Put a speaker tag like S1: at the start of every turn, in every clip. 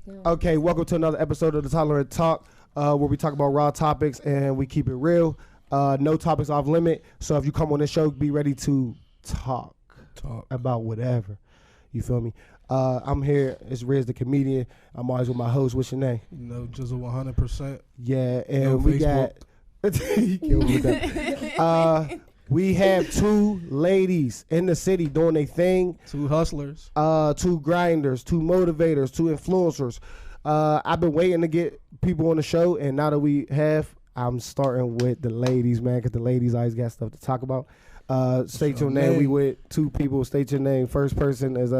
S1: Okay, welcome to another episode of the Tolerant Talk, where we talk about raw topics and we keep it real. No topics off limit. So if you come on this show, be ready to talk about whatever. You feel me? I'm here. It's Rizz the comedian. I'm always with my host. What's your name?
S2: You know, Jizzle 100%.
S1: Yeah, and
S2: No
S1: we
S2: Facebook.
S1: got. He killed me with that. We have two ladies in the city doing their thing.
S2: Two hustlers.
S1: Two grinders, two motivators, two influencers. I've been waiting to get people on the show, and now that we have, I'm starting with the ladies, man, because the ladies always got stuff to talk about. State your name. We with two people. State your name. First person is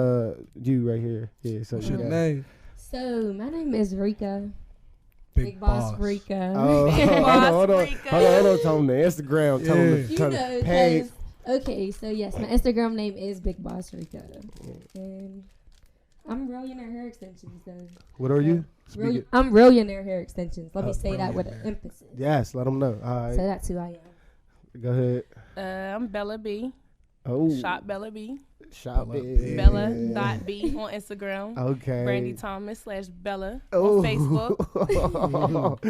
S1: you right here. Yeah, so
S2: What's your name?
S3: So my name is Rika.
S2: Big
S3: Boss
S2: Boss.
S3: Rika.
S1: Oh, hold on. Tell them the Instagram. Tell them
S3: You
S1: the
S3: know,
S1: page.
S3: okay, so yes, my Instagram name is Big Boss Rika, and I'm Billionaire Hair Extensions though.
S1: What are you?
S3: I'm Billionaire Hair Extensions. Let me say that with an emphasis.
S1: Yes, let them know. All right.
S3: So that's who I am.
S1: Go ahead.
S4: I'm Bella B.
S1: Oh.
S4: Shop Bella B.
S1: Shop
S2: Bella
S1: it.
S2: B.
S4: Bella.B on Instagram.
S1: Okay.
S4: Brandy Thomas /Bella
S1: Oh.
S4: on Facebook.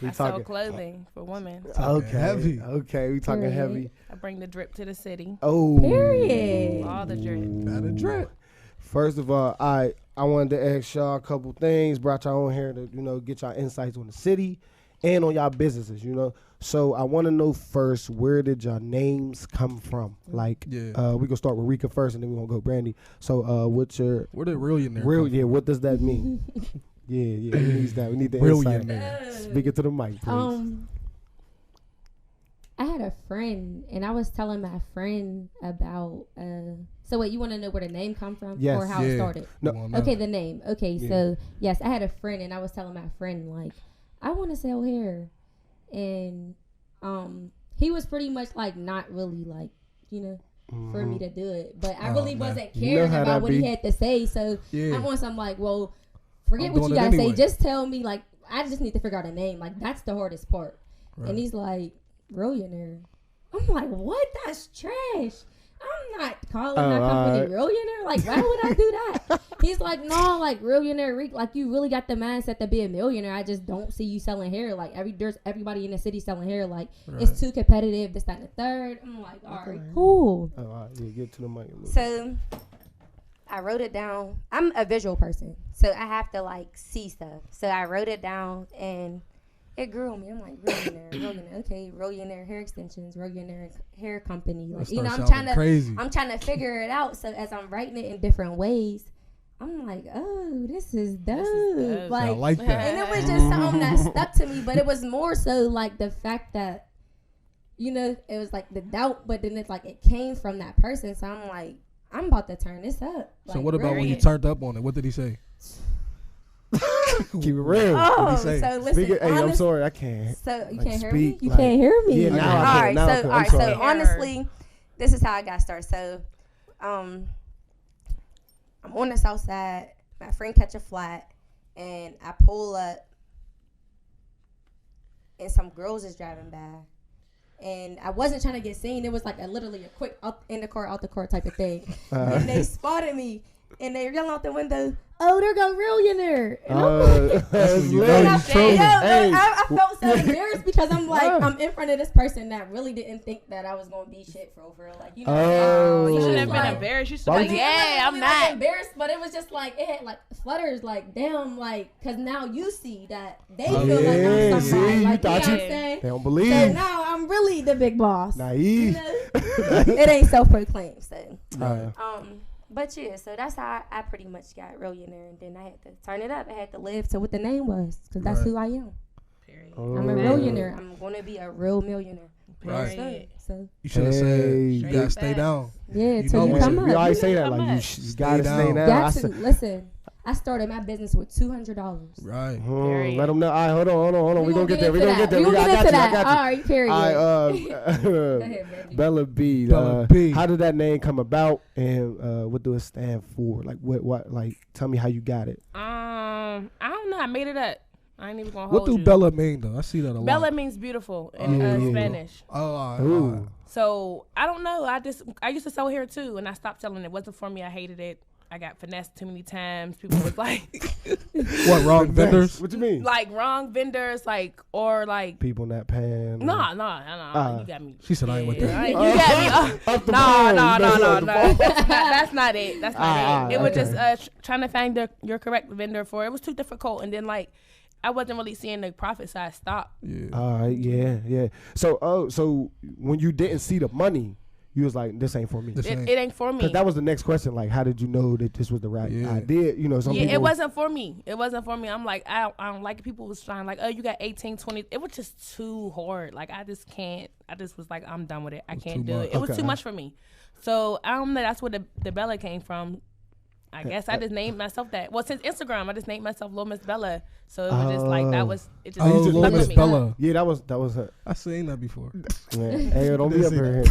S1: We
S4: I sell
S1: talking
S4: clothing for women.
S1: okay.
S2: Heavy.
S1: Okay, we talking
S3: Period.
S1: heavy.
S4: I bring the drip to the city.
S1: Oh.
S3: Period.
S4: All the drip.
S2: Got a drip.
S1: First of all, I wanted to ask y'all a couple things. Brought y'all on here to get y'all insights on the city and on y'all businesses. So I want to know first, where did your names come from? Like, we gonna start with Rika first, and then we gonna go Brandy. So, what's your
S2: Where did Billionaire
S1: real?
S2: come
S1: Yeah,
S2: from?
S1: what does that mean? yeah, we need that. We need the
S2: Billionaire.
S1: insight. Speak it to the mic, please.
S3: I had a friend, and I was telling my friend about. So wait, you want to know where the name come from,
S1: Yes.
S3: or how it started?
S1: No.
S2: Come on now.
S3: Okay, the name. Okay,
S1: Yeah.
S3: so yes, I had a friend, and I was telling my friend like, I want to sell hair, and he was pretty much like not really like for me to do it, but I really wasn't caring
S1: how
S3: about
S1: that
S3: what
S1: be.
S3: he had to say. So
S2: Yeah.
S3: I want some like, well, forget
S2: I'm
S3: what you
S2: doing it
S3: gotta say.
S2: anyway.
S3: Just tell me like I just need to figure out a name. Like that's the hardest part.
S2: Right.
S3: And he's like, Billionaire. I'm like, what? That's trash. I'm not calling that company Billionaire. Like, why would I do that? He's like, no, like Billionaire, like you really got the mindset to be a millionaire. I just don't see you selling hair. Like there's everybody in the city selling hair. Like it's too competitive. This, that, and the third. I'm like, all right, cool.
S1: Oh, all right, yeah, get to the mic.
S3: So I wrote it down. I'm a visual person, so I have to like see stuff. So I wrote it down and it grew on me. I'm like, Billionaire, okay, Billionaire Hair Extensions, Billionaire Hair Company. Like, I'm trying to figure it out. So as I'm writing it in different ways, I'm like, oh, this is dope.
S2: I like that.
S3: And it was just something that stuck to me, but it was more so like the fact that, it was like the doubt, but then it's like it came from that person. So I'm like, I'm about to turn this up.
S2: So what about when you turned up on it? What did he say?
S1: Keep it real.
S3: Oh,
S2: say?
S3: so listen.
S1: I'm sorry, I can't.
S3: So you
S1: like,
S3: can't hear me?
S1: speak,
S3: You
S1: like-
S3: can't hear me?
S1: Yeah, now I can. Now I can. I'm sorry.
S3: So honestly, this is how I got started. So, I'm on the south side. My friend catch a flat, and I pull up, and some girls is driving by. And I wasn't trying to get seen. It was like literally a quick in the car, out the car type of thing. And they spotted me, and they yelling out the window, "Oh, there go Billionaire!" And I'm like,
S2: That's when you
S1: lit.
S2: know
S3: and
S2: you trolling.
S3: I felt so embarrassed because I'm like, I'm in front of this person that really didn't think that I was gonna be shit for real. Like,
S4: You
S1: Oh.
S4: shouldn't have
S3: Like-
S4: been embarrassed. You should
S1: Why
S4: be like,
S1: would you-
S4: yeah, I'm
S3: It wasn't
S4: not.
S3: embarrassed, but it was just like it had like flutters, like damn, like because now you see that they
S2: Oh,
S3: feel like
S1: yeah,
S3: I'm
S1: see,
S3: somebody.
S1: you
S3: Like,
S1: thought
S3: know what I'm
S1: you-
S3: saying?
S1: They don't
S3: So
S1: believe.
S3: now I'm really the big boss.
S1: Naive.
S3: It ain't self-proclaimed. So,
S1: Right.
S3: but yeah, so that's how I pretty much got Billionaire, and then I had to turn it up. I had to live to what the name was, because that's
S2: Right.
S3: who I am.
S4: Period.
S3: I'm a billionaire. I'm gonna be a real millionaire.
S2: Right.
S4: Period.
S3: So
S2: You should have said you
S4: Straight
S2: gotta stay
S4: facts.
S2: down.
S3: yeah,
S2: You
S3: till
S2: know
S3: you
S2: what?
S3: come
S1: We
S3: up.
S1: always say that,
S4: Come
S1: like
S4: up.
S1: you gotta stay
S2: down.
S1: down.
S3: Got to listen. I started my business with $200.
S2: Right.
S4: Period.
S1: Let them know. All right, hold on. We gonna get there. We gonna get there.
S3: We gonna
S1: I
S3: get
S1: got
S3: into
S1: you. I
S3: that.
S1: got you.
S3: All right, period.
S1: All right,
S3: ahead, Brandy.
S1: Bella B.
S2: Bella B.
S1: How did that name come about, and what do it stand for? Like what? Like tell me how you got it.
S4: I don't know. I made it up. I ain't even gonna
S2: What
S4: hold
S2: do
S4: you.
S2: Bella mean though? I see that a lot.
S4: Bella means beautiful in
S1: Yeah.
S4: Spanish.
S2: Oh, all right,
S1: Ooh.
S2: all right.
S4: So I don't know. I used to sell hair too, and I stopped selling it. It wasn't for me. I hated it. I got finessed too many times. People was like,
S2: What, wrong vendors?
S1: What you mean?
S4: like wrong vendors, like, or like,
S1: People not paying.
S4: no, you got me.
S2: She said I ain't with that.
S4: You got me.
S1: Up the
S4: No.
S1: phone.
S4: That's not it. That's not it. It was
S1: okay.
S4: just trying to find your correct vendor for it. It was too difficult, and then like I wasn't really seeing the profit, so I stopped.
S2: Yeah.
S1: All right, yeah. So when you didn't see the money, you was like, this ain't for me.
S2: This
S4: It ain't for me.
S1: Because that was the next question. Like, how did you know that this was the right idea? You know, some people.
S4: It wasn't for me. It wasn't for me. I'm like, I don't like it. People was trying like, oh, you got 18, 20. It was just too hard. Like, I just can't. I just was like, I'm done with it. I can't do it. It was too much for me. So I don't know. That's where the Bella came from. I guess I just named myself that. Well, since Instagram, I just named myself Lil Miss Bella. So it was just like that was. It just
S2: Oh,
S1: just
S2: Lil
S1: stuck
S2: Miss
S1: with
S4: me.
S2: Bella.
S1: Yeah, that was her.
S2: I seen that before.
S1: Man, hey, don't be up here.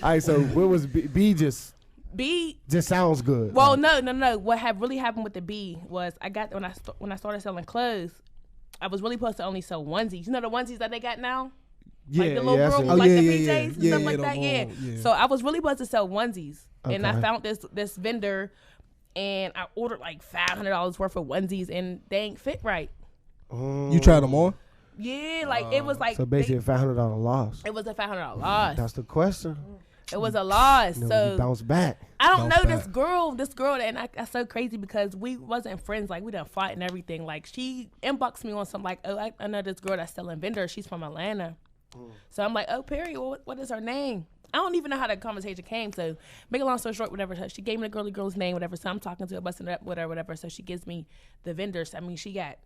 S1: All right, so what was B just
S4: B.
S1: sounds good.
S4: Well, no. What had really happened with the B was I got when I started selling clothes, I was really supposed to only sell onesies. You know the onesies that they got now?
S1: Yeah,
S4: like the little girl with
S2: Oh,
S4: like
S2: yeah,
S4: the
S2: yeah,
S4: PJs and
S2: yeah.
S4: stuff
S2: Yeah,
S4: like
S2: the
S4: that. Yeah.
S2: little- yeah.
S4: So I was really supposed to sell onesies, and I
S1: Okay.
S4: found this vendor, and I ordered like $500 worth of onesies, and they ain't fit right.
S2: You tried them on?
S4: Yeah, like it was like
S1: So basically, a $500 loss.
S4: it was a $500 loss.
S1: That's the question.
S4: It was a loss.
S1: You know,
S4: So
S1: you bounce back.
S4: I don't
S2: Bounce
S4: know
S2: back.
S4: this girl, and I so crazy because we wasn't friends. Like we done fought and everything. Like she inboxed me on some like, oh, I know this girl that's selling vendors. She's from Atlanta. So I'm like, oh, Perry, what is her name? I don't even know how that conversation came. So make a long story short, whatever. So she gave me the girl's name, whatever. So I'm talking to her, busting it up, whatever. So she gives me the vendors. I mean, she got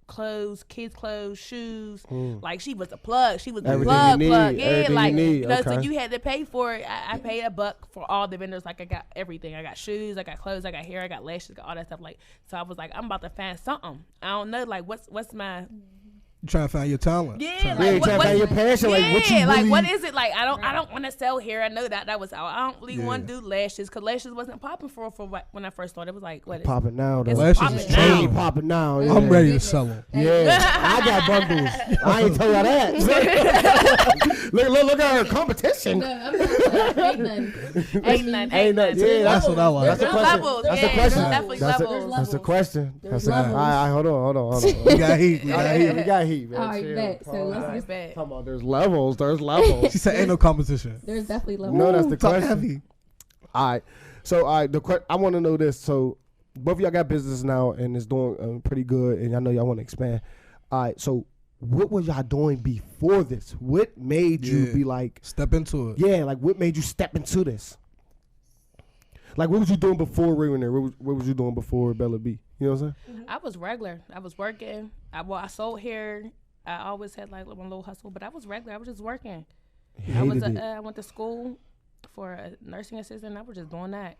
S4: clothes, kids' clothes, shoes. Like she was a plug. She was the
S1: Everything
S4: plug.
S1: you need,
S4: Yeah,
S1: everything
S4: like
S1: you need,
S4: you know. So
S1: okay.
S4: you had to pay for it. I paid $1 for all the vendors. Like I got everything. I got shoes. I got clothes. I got hair. I got lashes. Got all that stuff. Like so, I was like, I'm about to find something. I don't know. Like what's my
S2: You trying to find your talent.
S4: yeah,
S1: Yeah,
S4: like
S1: trying to find your passion.
S4: yeah,
S1: Like what you really.
S4: like what is it? Like I don't want to sell hair. I know that was out. I don't really want to do lashes because lashes wasn't popping for when I first started. It was like what is
S1: Popping now though.
S4: It's
S2: Lashes
S4: popping
S2: is
S4: now.
S1: Hey, popping now. Yeah.
S2: I'm ready to sell them.
S1: Yeah, I got bundles. I ain't tell you that. look at her competition.
S3: No, I'm not. Ain't none.
S4: Ain't none.
S1: Ain't nothing. Yeah,
S2: That's what I like.
S1: That's the
S4: There's
S1: question.
S4: levels.
S1: That's
S4: Yeah,
S1: the question.
S4: there's definitely
S1: That's
S4: levels.
S1: That's the question.
S3: There's
S1: All
S3: levels.
S1: right, hold on.
S2: We got heat. We
S1: We
S2: got
S1: got
S2: heat.
S1: heat. We got heat, man.
S3: All right,
S1: Chill.
S3: bet. So
S1: Calm
S3: let's
S1: down.
S3: just
S4: Bet.
S1: Come on, there's levels. There's levels.
S2: She said ain't no competition.
S3: there's definitely levels.
S1: No, that's the
S2: Talk
S1: question.
S2: heavy.
S1: All right. So, I want to know this. So, both of y'all got business now, and it's doing pretty good, and I know y'all want to expand. All right. So, what was y'all doing before this? What made you
S2: Yeah.
S1: be like,
S2: Step into it.
S1: yeah, like what made you step into this? Like, what was you doing before Ray there? What was you doing before Bella B? You know what I'm saying?
S4: I was regular. I was working. I sold hair. I always had like one little hustle, but I was regular. I was just working. I went to school for a nursing assistant. I was just doing that.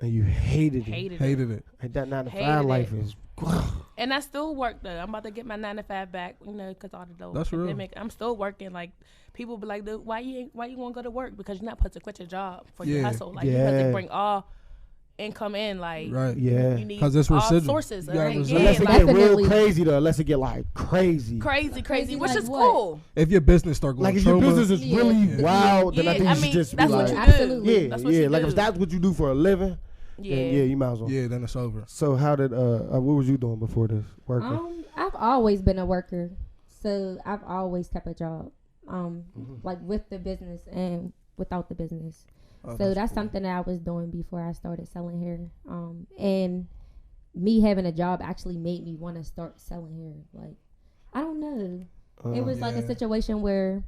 S1: And you hated it.
S2: Hated it.
S1: And that 9 to 5
S4: Hated
S1: life
S4: it.
S1: is.
S4: And I still work though. I'm about to get my 9 to 5 back, you know, because all the
S2: That's real.
S4: pandemic. I'm still working. Like people be like, why you want to go to work? Because you're not supposed to quit your job for your
S2: Yeah.
S4: hustle. Like you're supposed
S1: Yeah.
S4: to bring all income in. Like
S2: Right.
S1: Yeah.
S4: you need
S2: 'Cause it's
S4: all
S2: residual.
S4: sources.
S2: You gotta
S4: Right?
S2: residual.
S4: Yeah,
S1: Unless it
S4: like
S1: get
S3: Definitely.
S1: real crazy though. Unless it get like crazy.
S4: crazy,
S3: Crazy
S4: which
S3: like
S4: is
S3: what?
S4: cool.
S2: If your business start going
S1: Like if your
S2: trauma,
S1: business is
S3: Yeah.
S1: really
S3: Yeah.
S1: wild, then I
S4: Yeah,
S1: think
S4: I
S1: you
S4: mean,
S1: should just be
S4: that's what
S1: like,
S4: you
S3: Absolutely.
S4: do.
S1: yeah,
S4: That's what
S1: yeah.
S4: you
S1: Like
S4: do.
S1: if that's what you do for a living,
S4: Yeah.
S1: then yeah, you might as well.
S2: yeah, then it's over.
S1: So how did what was you doing before this? Working.
S3: I've always been a worker, so I've always kept a job, like with the business and without the business.
S2: Oh,
S3: So that's something that I was doing before I started selling hair. And me having a job actually made me want to start selling hair. Like, I don't know. It was like a
S2: Yeah.
S3: situation where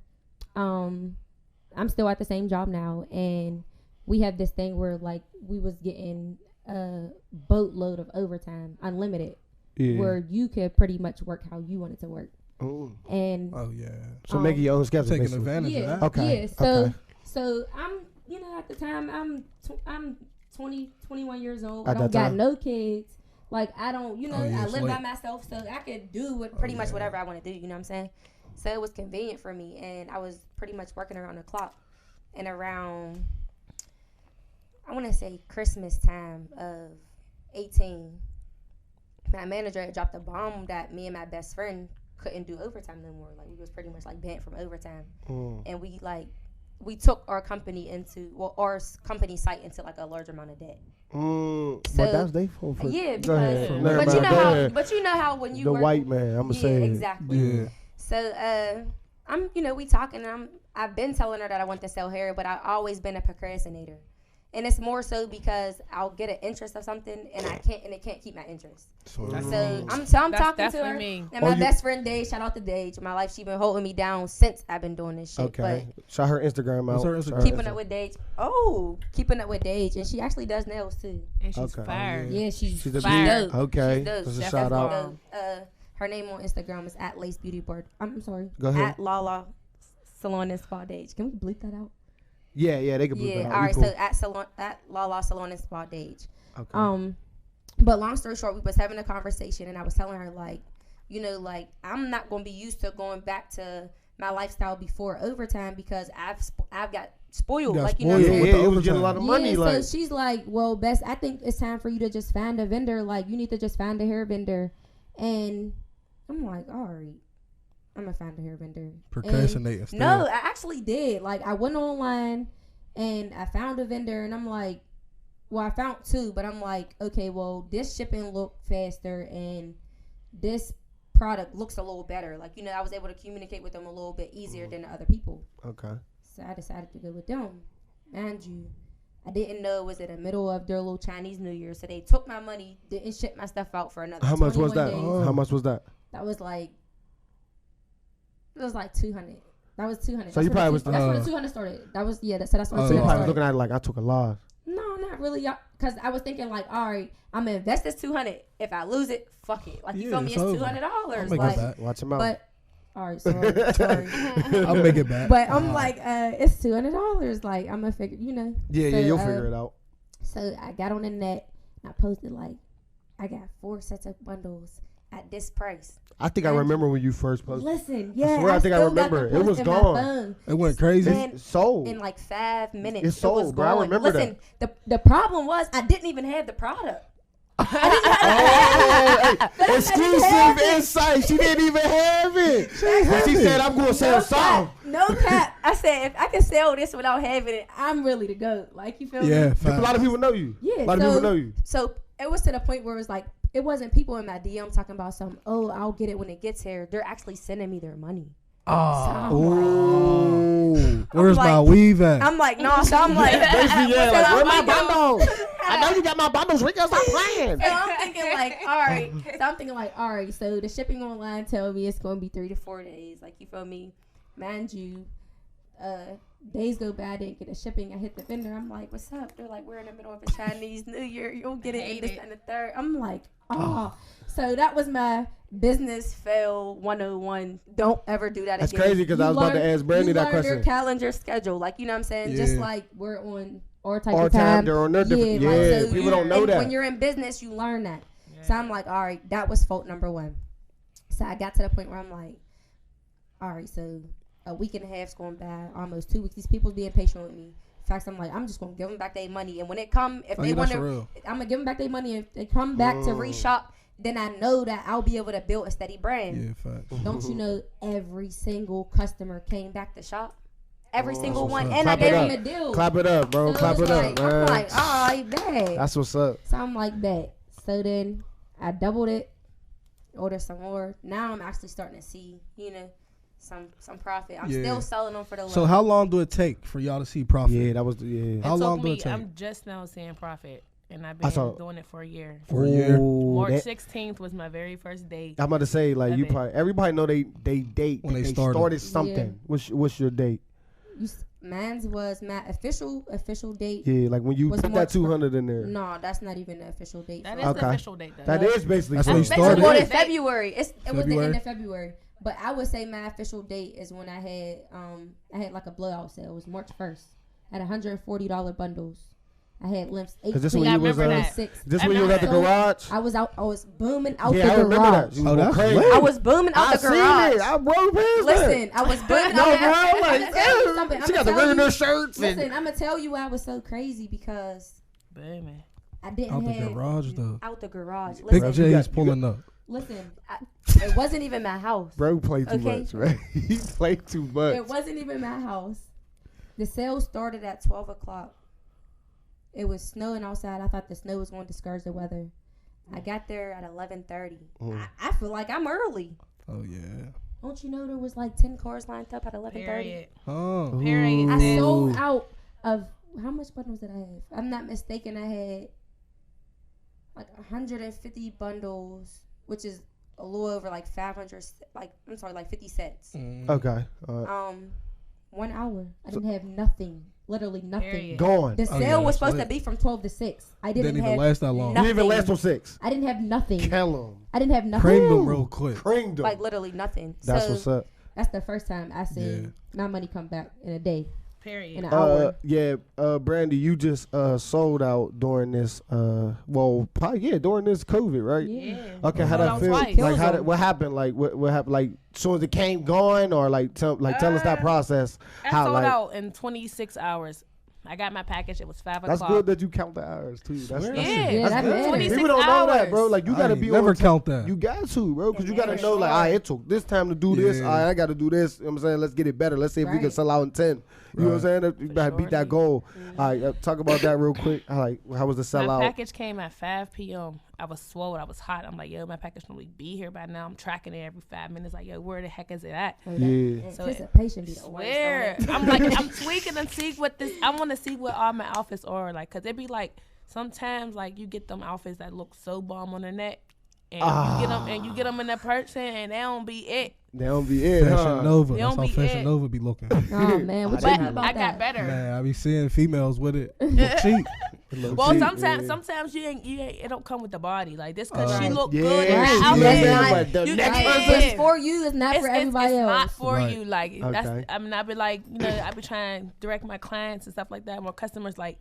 S3: I'm still at the same job now, and we have this thing where like we was getting a boatload of overtime, unlimited,
S1: Yeah.
S3: where you could pretty much work how you wanted to work.
S1: Ooh.
S3: And
S2: Oh yeah.
S1: So making your own schedule.
S2: Taking
S1: basically.
S2: advantage
S3: yeah,
S2: of that.
S1: Okay,
S3: yeah. So
S1: okay.
S3: so I'm, you know, at the time I'm 20, 21 years old.
S1: At
S3: I don't
S1: that
S3: got
S1: time?
S3: no kids. Like I don't, you know,
S2: Oh, yeah,
S3: I
S2: it's
S3: live by
S2: late.
S3: myself, so I could do what pretty much
S2: yeah.
S3: whatever I want to do. You know what I'm saying? So it was convenient for me, and I was pretty much working around the clock. And around, I want to say Christmas time of 18, my manager had dropped a bomb that me and my best friend couldn't do overtime no more. Like we was pretty much like banned from overtime. And we like we took our company into our company site into like a large amount of debt.
S1: But that's their fault.
S3: Yeah,
S1: Go ahead.
S3: but you know how when you
S1: the
S3: work,
S1: white man, I'm gonna say
S3: exactly.
S2: Yeah.
S3: So I'm we talking and I've been telling her that I want to sell hair, but I've always been a procrastinator. And it's more so because I'll get an interest of something and it can't keep my interest. So I'm talking to her.
S4: Me.
S3: And my best friend Dage, shout out to Dage. In my life, she been holding me down since I've been doing this shit.
S1: Okay. Shout her Instagram out.
S2: Her Instagram?
S3: Keeping up with Dage. Oh, keeping up with Dage, and she actually does nails too.
S4: And she's fire.
S3: Yeah, she's
S4: fire.
S3: dope.
S1: Okay.
S3: She's dope.
S1: That's a shout out.
S3: Her name on Instagram is @LaceBeautyBird. I'm sorry.
S1: Go ahead.
S3: @Lala Salon and Spa Dage. Can we bleep that out?
S1: Yeah, they can bleep that out.
S3: All right.
S1: Cool.
S3: So at Lala Salon and Spa Dage.
S1: Okay.
S3: But long story short, we was having a conversation, and I was telling her like, I'm not gonna be used to going back to my lifestyle before overtime because I've got spoiled. Like, you know what I'm saying?
S1: Yeah, it was getting a lot of money.
S3: So she's like, well, Bess, I think it's time for you to just find a vendor. Like, you need to just find a hair vendor. And I'm like, all right, I'm gonna find a hair vendor.
S2: Procrastinating.
S3: No, I actually did. Like, I went online and I found a vendor, and I'm like, well, I found two, but I'm like, okay, well, this shipping looked faster and this product looks a little better. Like, I was able to communicate with them a little bit easier than the other people.
S1: Okay.
S3: So I decided to go with them. Mind you, I didn't know it was in the middle of their little Chinese New Year, so they took my money, didn't ship my stuff out for another.
S1: How much was that?
S3: Days.
S1: How much was that?
S3: That was like, $200. That was $200.
S1: So you probably was.
S3: That's when the 200 started. That was that's when.
S1: So you probably was looking at it like I took a loss.
S3: No, not really. Because I was thinking like, all right, I'm gonna invest this $200. If I lose it, fuck it. Like, you feel me? It's $200. Like,
S1: watch him out.
S3: But all right, sorry.
S2: I'll make it back.
S3: But I'm like, it's $200. Like, I'm gonna figure,
S1: Yeah,
S3: so,
S1: you'll figure it out.
S3: So I got on the net and I posted like, I got 4 sets of bundles at this price.
S1: I think I remember when you first posted.
S3: Listen,
S1: I think I remember. It was gone.
S2: It went crazy.
S1: It sold
S3: in like 5 minutes.
S1: It sold,
S3: it was
S1: bro.
S3: gone.
S1: I remember
S3: Listen, the problem was I didn't even have the product.
S1: Exclusive insight. She didn't even have it. But she said, I'm going to sell some.
S3: No cap. I said, if I can sell this without having it, I'm really the GOAT. Like, you feel me?
S2: Yeah,
S1: a lot of people know you.
S3: Yeah.
S1: A lot of people know you.
S3: So it was to the point where it was like, it wasn't people in my DM talking about something, oh, I'll get it when it gets here. They're actually sending me their money.
S2: Where's my weave at?
S3: I'm like, no. So I'm like,
S1: basically, yeah, like, where my bundles? I know you got my bundles. Rika, stop playing.
S3: So I'm thinking like, all right. So the shipping online tell me it's going to be 3 to 4 days. Like, you feel me? Mind you, days go by, I didn't get a shipping. I hit the vendor. I'm like, what's up? They're like, we're in the middle of a Chinese New Year. You'll get it in this and the third. I'm like, oh. So that was my business fail 101. Don't ever do that
S1: That's
S3: again.
S1: That's crazy because I was about to ask Brandy that question.
S3: Your calendar schedule. Like, you know what I'm saying?
S2: Yeah.
S3: Just like we're on our type of time.
S1: They're on their different. Yeah, like, so people don't know that.
S3: When you're in business, you learn that. Yeah. So I'm like, all right, that was fault number 1. So I got to the point where I'm like, all right, so a week and a half's going by, almost 2 weeks. These people being patient with me. In fact, I'm like, I'm just gonna give them back their money, and when it come, if they want to, I'm gonna give them back their money. If they come back to reshop, then I know that I'll be able to build a steady brand.
S2: Yeah, fact.
S3: Don't you know every single customer came back to shop? Every single one. And
S1: Clap
S3: I gave them a deal.
S1: Clap it up, bro.
S3: So
S1: Clap it up, man.
S3: I'm like, oh, I bet.
S1: That's what's up.
S3: So I'm like, bet. So then I doubled it, ordered some more. Now I'm actually starting to see, some profit. I'm still selling them for the low.
S2: So how long do it take for y'all to see profit?
S1: Yeah, that was
S2: How long do it take?
S4: I'm just now seeing profit. And I've been doing it for a year.
S2: March
S4: 16th was my very first date.
S1: I'm about to say, like, everybody know they date
S2: when they
S1: started something. Yeah. What's your date?
S3: Mine's was my official date.
S1: Yeah, like when you put that 200 in there.
S3: No, that's not even the official date.
S4: That is the official date, though.
S1: That is basically.
S2: That's when you started.
S3: Well, in February. It was the end of February. But I would say my official date is when I had like a blowout sale. It was March 1st. I had $140 bundles. I had limps 8.
S1: Is this when you was when you was at the garage?
S3: I was booming out the
S1: garage. I remember that.
S2: Oh, that's crazy.
S3: I was booming out the garage.
S1: Seen it. I rode past
S3: Listen, I was booming out the garage.
S1: She got the regular shirts.
S3: Listen, I'm gonna tell you why I was so crazy because I didn't
S2: out
S3: have
S2: the garage though.
S3: Out the garage.
S2: Big J's pulling up.
S3: Listen, it wasn't even my house.
S1: Bro played too much, right? He played too much.
S3: It wasn't even my house. The sale started at 12 o'clock. It was snowing outside. I thought the snow was going to discourage the weather. I got there at 11:30. I feel like I'm early.
S2: Oh yeah.
S3: Don't you know there was like 10 cars lined up at 11:30?
S2: Oh.
S4: Period.
S3: I sold out of how much bundles did I have? I'm not mistaken. I had like 150 bundles, which is a little over like 500. Like 50 sets.
S1: Okay.
S3: 1 hour. I didn't have nothing. Literally nothing.
S4: Period.
S1: Gone.
S3: The sale was supposed to be from 12 to 6. I didn't
S2: even
S3: have
S2: last that long.
S1: You didn't even last till 6.
S3: I didn't have nothing.
S1: Kill 'em.
S3: I didn't have nothing.
S2: Creamed them real quick.
S1: Creamed them.
S3: Like literally nothing.
S1: That's
S3: so
S1: what's up.
S3: that's the first time I seen my money come back in a day.
S4: Period.
S3: In an hour.
S1: Brandy, you just sold out during this during this COVID, right?
S3: Yeah.
S1: Okay, how that feel?
S4: Twice.
S1: Like what happened? Like what happened? Like as soon as it came going, or tell us that process.
S4: I sold out in 26 hours. I got my package. It was 5 o'clock.
S1: That's good that you count the hours too. That's
S3: that's
S1: good.
S4: 26
S1: People don't know that,
S4: hours.
S1: bro. Like you gotta be
S2: never
S1: on
S2: count that.
S1: You got to, bro, because you gotta know,
S4: sure.
S1: like, all right, it took this time to do this.
S2: Yeah.
S1: All right, I gotta do this. You know what I'm saying? Let's get it better. Let's see if we can
S3: Right.
S1: sell out in 10. You know what I'm saying? You gotta beat that goal. All right, talk about that real quick. How was the sellout?
S4: My package came at 5 p.m. I was swole. I was hot. I'm like, yo, my package normally be here by now. I'm tracking it every 5 minutes. Like, yo, where the heck is it at?
S1: Yeah.
S4: So
S3: Anticipation be the worst.
S4: Swear.
S3: on it.
S4: I'm like, I'm tweaking and see what this. I want to see what all my outfits are like, cause it be like sometimes like you get them outfits that look so bomb on the net, and you get them in the person, and they don't be it.
S1: They don't be it,
S2: Fashion Nova.
S4: They
S2: That's
S4: don't
S2: how
S4: be
S2: Fashion
S4: it.
S2: Nova be looking.
S3: Oh man, what you
S4: But
S3: think about
S4: I
S3: that?
S4: got better.
S2: Man, I be seeing females with it. Look cheap.
S4: Well, sometimes you ain't. It don't come with the body like this, cause she look
S1: Yeah,
S4: good in
S3: right.
S4: that
S3: Yeah,
S4: outfit.
S3: yeah,
S1: but the
S4: You-
S1: next
S4: yeah.
S1: person-
S3: It's for you. It's not for everybody
S4: it's
S3: else.
S4: not for
S2: Right.
S4: you. Like
S1: Okay.
S4: that's. I mean, I be like, I be trying to direct my clients and stuff like that. More customers like,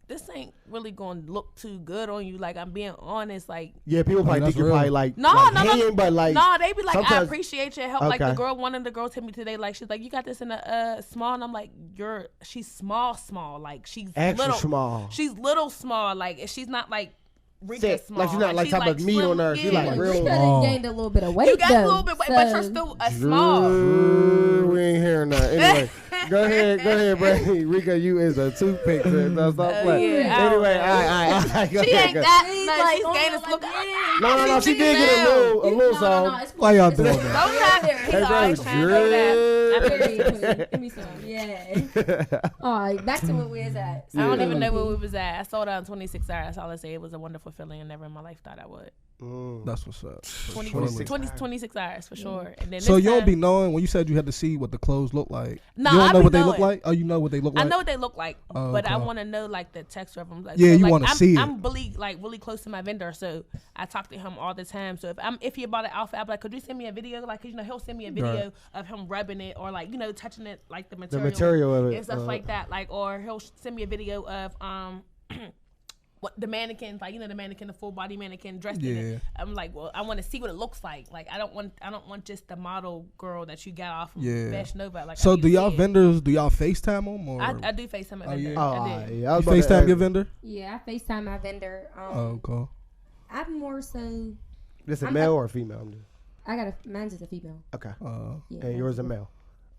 S4: this ain't really gonna look too good on you. Like I'm being honest. Like
S1: Yeah, people probably
S2: that's
S1: think you're
S2: real.
S1: probably like
S4: no,
S1: but like
S4: no, they be like, I
S1: sometimes-
S4: appreciate your help. Like
S1: Okay.
S4: one of the girls hit me today. Like she's like, you got this in a small, and I'm like, she's small. Like she's
S1: extra
S4: little,
S1: small.
S4: She's little small. Like she's not like Rika
S1: Thick.
S4: small.
S1: Like she's not like
S4: she's
S1: type of meat
S4: slim.
S1: on her. She like
S4: Yeah.
S1: real.
S3: Rika done gained a little bit of weight.
S4: You got
S3: though,
S4: a little bit weight,
S3: so
S4: but you're still a small.
S1: We ain't hearing that. Anyway, go ahead, Brandy. Rika, you is a toothpick. So stop playing.
S4: yeah, I don't
S1: Anyway,
S4: know.
S1: all right. Go
S4: She
S1: ahead,
S4: ain't
S1: go.
S4: that.
S3: She's
S4: No,
S3: like,
S4: she's gained
S3: oh,
S4: this look.
S3: like,
S1: No, she did get a little song.
S3: it's
S2: Why y'all
S3: it's
S2: doing
S3: cool.
S2: that?
S4: Don't knock it. He's
S1: Hey,
S4: always
S1: bro,
S4: trying to do that. I
S3: Period,
S4: feel-
S3: queen. Give me some. Yeah. All right, back to where we is at.
S4: I don't even know where we was at. I sold out in 26 hours. That's all I say. It was a wonderful feeling, and never in my life thought I would.
S2: That's what's up.
S4: 26 hours for sure. And then
S2: So
S4: this
S2: you don't
S4: time-
S2: be knowing when you said you had to see what the clothes look like.
S4: No,
S2: you don't
S4: I
S2: know
S4: be
S2: what they look
S4: knowing.
S2: like. Oh, you know what they look like.
S4: I know what they look like,
S2: Oh,
S4: but I
S2: okay.
S4: want to know like the texture of them. Like,
S2: Yeah,
S4: so,
S2: you
S4: like,
S2: wanna
S4: I'm-
S2: see it.
S4: I'm really close to my vendor, so I talk to him all the time. So if he bought an outfit, I'm like, could you send me a video? Like, 'cause, he'll send me a video
S2: Right.
S4: of him rubbing it or like touching it, like the
S1: The
S4: material,
S1: material of it.
S4: and stuff like that. Like, or he'll send me a video of what the mannequin, like the mannequin, the full body mannequin dressed in
S2: Yeah.
S4: it. I'm like, well, I want to see what it looks like. Like, I don't want just the model girl that you got off of Fashion Nova. Like,
S2: So
S4: I
S2: do
S4: need to
S2: y'all
S4: see it.
S2: vendors? Do y'all FaceTime them or?
S4: I do FaceTime my vendor.
S2: yeah?
S4: I did.
S1: I
S2: You
S1: was about to
S2: FaceTime
S1: ask-
S2: your vendor?
S3: Yeah, I FaceTime my vendor.
S2: Oh, okay.
S3: I'm more so.
S1: This a
S3: I'm
S1: male
S3: a-
S1: or a female?
S3: I got mine's is a female.
S1: Okay.
S3: Yeah,
S1: And yours a
S3: mine's
S1: male.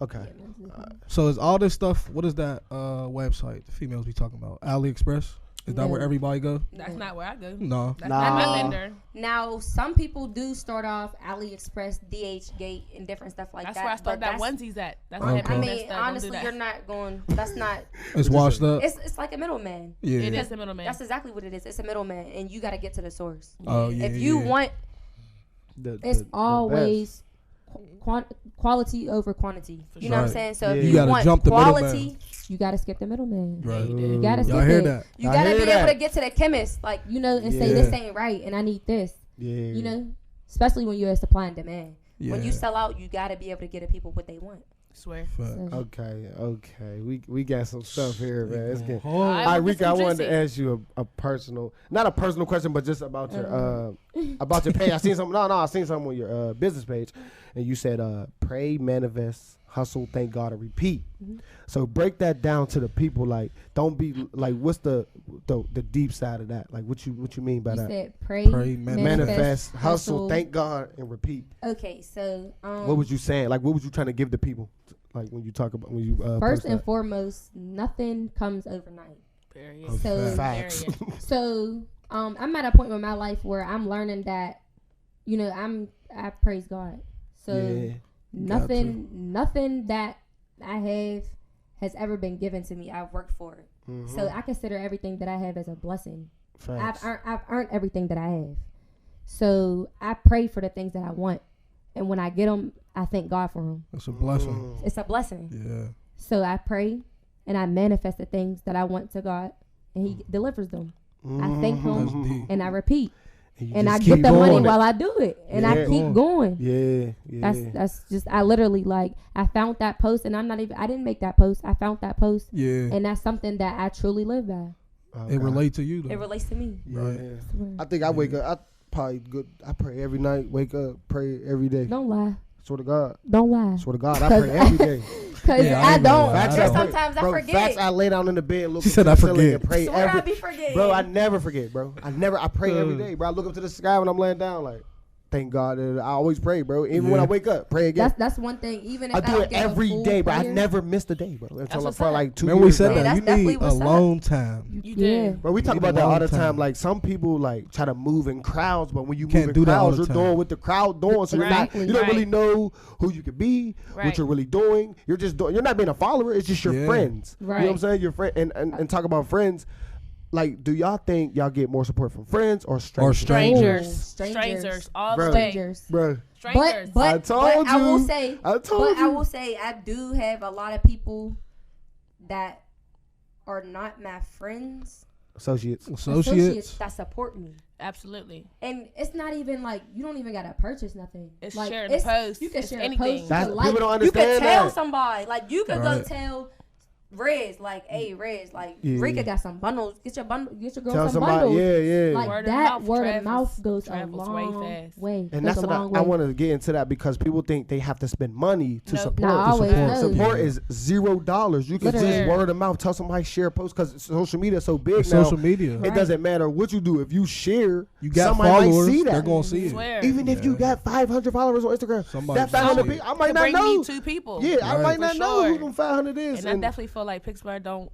S1: Okay.
S3: Yeah, mine's is a female.
S2: So is all this stuff? What is that website the females be talking about? AliExpress? Is that where
S3: No.
S2: everybody go?
S4: That's not where I go.
S2: No.
S4: That's
S1: Nah.
S4: not my vendor.
S3: Now, some people do start off AliExpress, DH Gate, and different stuff like
S4: That's
S3: that.
S4: where I started
S3: but
S4: that
S3: that's-
S4: onesies at. That's
S2: Okay.
S4: what
S3: I
S4: happened.
S3: mean, honestly, you're not going. That's not.
S2: It's washed up.
S3: It's like a middleman.
S2: Yeah.
S4: It is the middleman.
S3: That's exactly what it is. It's a middleman, and you got to get to the source.
S2: Oh yeah.
S3: If you
S2: yeah.
S3: want, it's
S1: the
S3: always quality over quantity. You know what I'm
S2: Right.
S3: saying? So
S1: Yeah.
S3: if
S1: You
S3: you
S2: gotta
S3: want
S2: jump the
S3: quality, you got to skip the middleman.
S2: Right.
S3: You got to skip
S2: Y'all hear
S3: it.
S2: that?
S3: You
S1: I
S3: got to
S1: hear
S3: be
S1: that.
S3: able to get to the chemist, like and say
S2: Yeah.
S3: this ain't right, and I need this.
S1: Yeah.
S3: You know, especially when you're a supply and demand.
S2: Yeah.
S3: When you sell out, you got to be able to get the people what they want.
S4: Swear.
S2: Fact.
S3: So,
S1: Okay. We got some stuff here, man. It's getting.
S2: Oh,
S1: All right,
S4: I'm
S1: Rika, I
S4: some
S1: wanted to
S4: juicy.
S1: ask you a personal, not a personal question, but just about your page. I seen something. I seen something on your business page, and you said pray, manifest, hustle, thank God, and repeat.
S3: Mhm.
S1: So break that down to the people. Like, don't be like, what's the deep side of that? Like, what you mean by
S3: you
S1: that?
S3: said pray,
S1: Manifest, hustle, thank God, and repeat.
S3: Okay, so
S1: What was you saying? Like, what was you trying to give the people? Like when you talk about when you
S3: First
S1: post
S3: and
S1: that?
S3: foremost, nothing comes overnight.
S4: Period.
S3: So-
S1: Facts.
S4: Period.
S3: So I'm at a point in my life where I'm learning that, I praise God. So
S1: Yeah.
S3: nothing that I have has ever been given to me. I've worked for it.
S1: Mhm.
S3: So I consider everything that I have as a blessing.
S1: Facts.
S3: I've earned everything that I have. So I pray for the things that I want, and when I get them, I thank God for them.
S2: That's a blessing.
S1: Mm.
S3: It's a blessing.
S2: Yeah.
S3: So I pray, and I manifest the things that I want to God, and He delivers them. I thank Him,
S2: That's deep.
S3: and I repeat,
S1: you
S3: and I
S1: just
S3: get
S1: keep
S3: the money
S1: going.
S3: while I do it, and I
S1: Yeah.
S3: keep going.
S1: Yeah. Yeah.
S3: That's just I literally I found that post, and I didn't make that post. I found that post,
S2: Yeah.
S3: and that's something that I truly live by.
S1: Oh,
S2: It
S1: God.
S2: relates to you though.
S3: It relates to me.
S1: Yeah.
S2: Right.
S1: I think I wake up. I pray every night. Wake up, pray every day.
S3: Don't lie.
S1: Swear to God.
S3: Don't lie.
S1: Swear to God, I pray every day.
S3: Cause
S2: Yeah,
S3: I
S2: I know
S3: don't.
S2: that. I
S3: There's
S2: know.
S3: sometimes I
S1: Bro,
S3: forget.
S1: facts, I lay down in the bed, look
S2: She
S1: up
S2: said
S1: to
S2: I
S1: the ceiling
S2: forget.
S1: and pray
S3: Swear
S1: every.
S3: I be forgetting.
S1: Bro, I never forget, bro. I pray every day, bro. I look up to the sky when I'm laying down, like, thank God that I always pray, bro. Even when I wake up, pray again.
S3: That's one thing. Even if
S1: I do
S3: don't
S1: it
S3: get a
S1: every
S3: full
S1: day, bro. I
S3: prayer,
S1: never missed a day, bro. Until
S4: what's
S1: for
S4: up.
S1: like 2
S2: Remember we
S1: years
S2: said
S1: now.
S3: Yeah,
S2: that
S3: that's
S2: you
S3: definitely
S2: need a
S3: what's up.
S2: long time.
S4: You
S3: Yeah.
S4: did.
S1: Bro, we talk
S2: need
S1: about
S2: a
S1: that all
S2: long
S1: the time.
S2: time.
S1: Like some people like try to move in crowds, but when you
S2: Can't
S1: move
S2: do
S1: in
S2: that all
S1: crowds,
S2: the
S1: you're
S2: time.
S1: doing what the crowd doing. So you're not,
S3: Exactly.
S1: you don't
S4: Right.
S1: really know who you could be, what
S4: Right.
S1: you're really doing. You're just doing. You're not being a follower. It's just your
S2: Yeah.
S1: friends. You know what I'm
S3: Right.
S1: saying? Your friend and talk about friends. Like, do y'all think y'all get more support from friends or strangers?
S4: Strangers.
S3: Strangers.
S4: Strangers. All
S1: Bro.
S4: the way.
S3: Strangers.
S1: Bro,
S4: Strangers.
S3: But
S1: I told
S3: I will
S1: you.
S3: say,
S1: I told
S3: I
S1: you.
S3: will say, I do have a lot of people that are not my friends,
S1: Associates.
S2: Associates.
S3: that support me.
S4: Absolutely.
S3: And it's not even like you don't even gotta purchase nothing.
S4: It's
S3: like,
S4: sharing a post.
S3: You can
S4: It's
S3: share
S4: anything.
S3: a post. You
S1: That's-
S3: can like.
S1: people don't
S3: You can
S1: understand
S3: tell
S1: that.
S3: somebody. Like you can go
S2: Right.
S3: tell Rizz, like, hey Rizz, like
S1: Yeah.
S3: Rika got some bundles. Get your girl
S1: Tell
S3: some
S1: somebody.
S3: bundles.
S1: Yeah, yeah.
S3: Like
S4: Word of
S3: that
S4: mouth
S3: word of
S4: travels-
S3: mouth goes a
S4: travels way
S3: long
S4: fast.
S3: way.
S1: And
S3: Goes
S1: that's
S3: a
S1: what
S3: long
S1: I
S3: way.
S1: wanted to get into that because people think they have to spend money to
S4: Nope.
S1: support.
S3: Not
S1: To
S3: always,
S1: support.
S3: no.
S1: Support
S2: Yeah.
S1: is $0. You can
S3: Literally.
S1: just word of mouth. Tell somebody share a post because social media is so big
S2: It's
S1: now.
S2: social media.
S1: It
S3: Right.
S1: doesn't matter what you do. If you share,
S2: You got
S1: somebody
S2: followers,
S1: might see that.
S2: they're gonna see it.
S4: Swear.
S1: Even if you
S2: Yeah.
S1: got 500 followers on Instagram,
S2: Somebody
S1: that 500
S2: see it.
S1: people, I might
S4: Could
S1: not
S4: bring
S1: know.
S4: me 2 people.
S1: Yeah, I
S2: Right.
S1: might
S4: For
S1: not know
S4: sure.
S1: who them 500 is.
S4: And I definitely feel like Pittsburgh don't.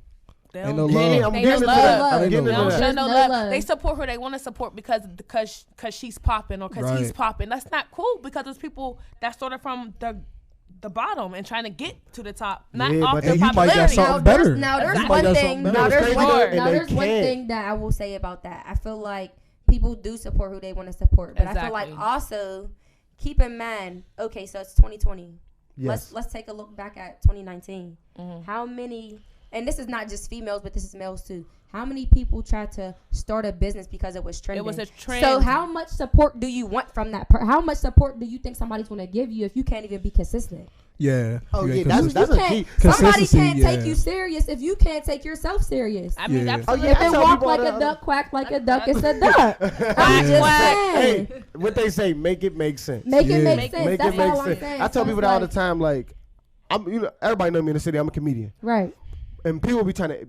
S4: They
S2: Ain't
S4: don't
S2: no
S4: get it.
S2: love.
S1: I'm
S4: They
S1: getting
S4: don't
S1: into
S4: love.
S1: that. I'm
S2: Ain't
S1: getting
S2: no
S4: They
S1: into
S4: don't
S2: love.
S4: show
S1: that.
S4: no
S3: No
S4: love.
S3: love.
S4: They support her. They want to support because she's popping or because he's
S2: Right.
S4: popping. That's not cool because there's people that started from the bottom and trying to get to the top, not
S1: Yeah,
S4: off
S1: but
S4: their
S2: you might got
S4: popularity.
S2: something better.
S3: Now there's
S4: Exactly.
S3: one
S2: Might got
S3: thing.
S2: something
S3: Now
S2: better.
S3: there's
S1: It's
S3: one.
S1: crazy though,
S3: Now
S1: and
S3: there's
S1: they
S3: one
S1: can't.
S3: thing that I will say about that. I feel like people do support who they want to support, but I feel like
S4: Exactly.
S3: also keep in mind. Okay, so it's 2020.
S1: Yes.
S3: Let's take a look back at 2019.
S4: Mhm.
S3: How many? And this is not just females, but this is males too. How many people tried to start a business because it was trending?
S4: It was a trend.
S3: So how much support do you want from that? How much support do you think somebody's going to give you if you can't even be consistent?
S2: Yeah.
S1: Oh,
S2: You
S1: yeah,
S2: ain't
S1: that's
S2: consistent.
S1: a
S3: You
S1: key.
S3: can't, somebody
S2: Consistency,
S3: can't take
S2: yeah.
S3: you serious if you can't take yourself serious.
S4: I mean,
S2: Yeah.
S4: absolutely.
S1: Oh,
S3: If
S1: I
S3: it
S1: tell
S3: walk
S1: people
S3: like
S1: all
S3: a
S1: the-
S3: duck, quack like a duck, it's a duck. I'm
S4: Quack,
S3: just
S4: quack.
S3: saying.
S1: Hey, what they say, make it make sense.
S3: Make it
S2: Yeah.
S3: make sense.
S1: Make
S3: That's
S1: it make
S3: all I'm
S1: sense.
S3: saying.
S1: I tell
S3: So
S1: people
S3: it's
S1: that all the
S3: like-
S1: time, like, everybody know me in the city. I'm a comedian.
S3: Right.
S1: And people be trying to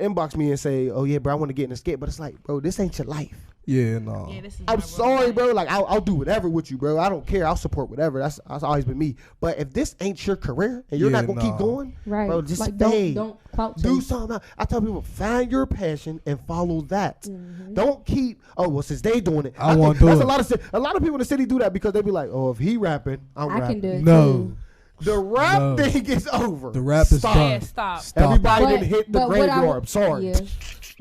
S1: inbox me and say, "Oh yeah, bro, I want to get in the skit," but it's like, bro, this ain't your life.
S2: Yeah, no.
S4: Yeah, this is
S1: I'm
S4: my
S1: sorry,
S4: real
S1: bro.
S4: life.
S1: Like, I'll do whatever with you, bro. I don't care. I'll support whatever. That's always been me. But if this ain't your career and you're
S2: Yeah,
S1: not gonna keep
S2: nah.
S1: going,
S3: Right.
S1: bro, just
S3: like
S1: stay.
S3: don't clout
S1: Do
S3: chase.
S1: something else. I tell people, find your passion and follow that.
S3: Mhm.
S1: Don't keep. Oh well, since they doing it,
S2: I
S1: think
S2: won't do
S1: that's
S2: it.
S1: a lot of people in the city do that because they be like, oh, if he rapping, I'm
S3: I
S1: rapping.
S3: can do it
S2: No.
S3: too.
S1: The rap
S2: No.
S1: thing is over.
S2: The rap is
S1: Stop.
S2: done.
S4: Yeah, stop.
S2: Stop.
S1: Everybody
S3: But-
S1: didn't hit the
S3: but what I
S1: graveyard.
S3: would-
S1: I'm sorry.
S3: Yeah.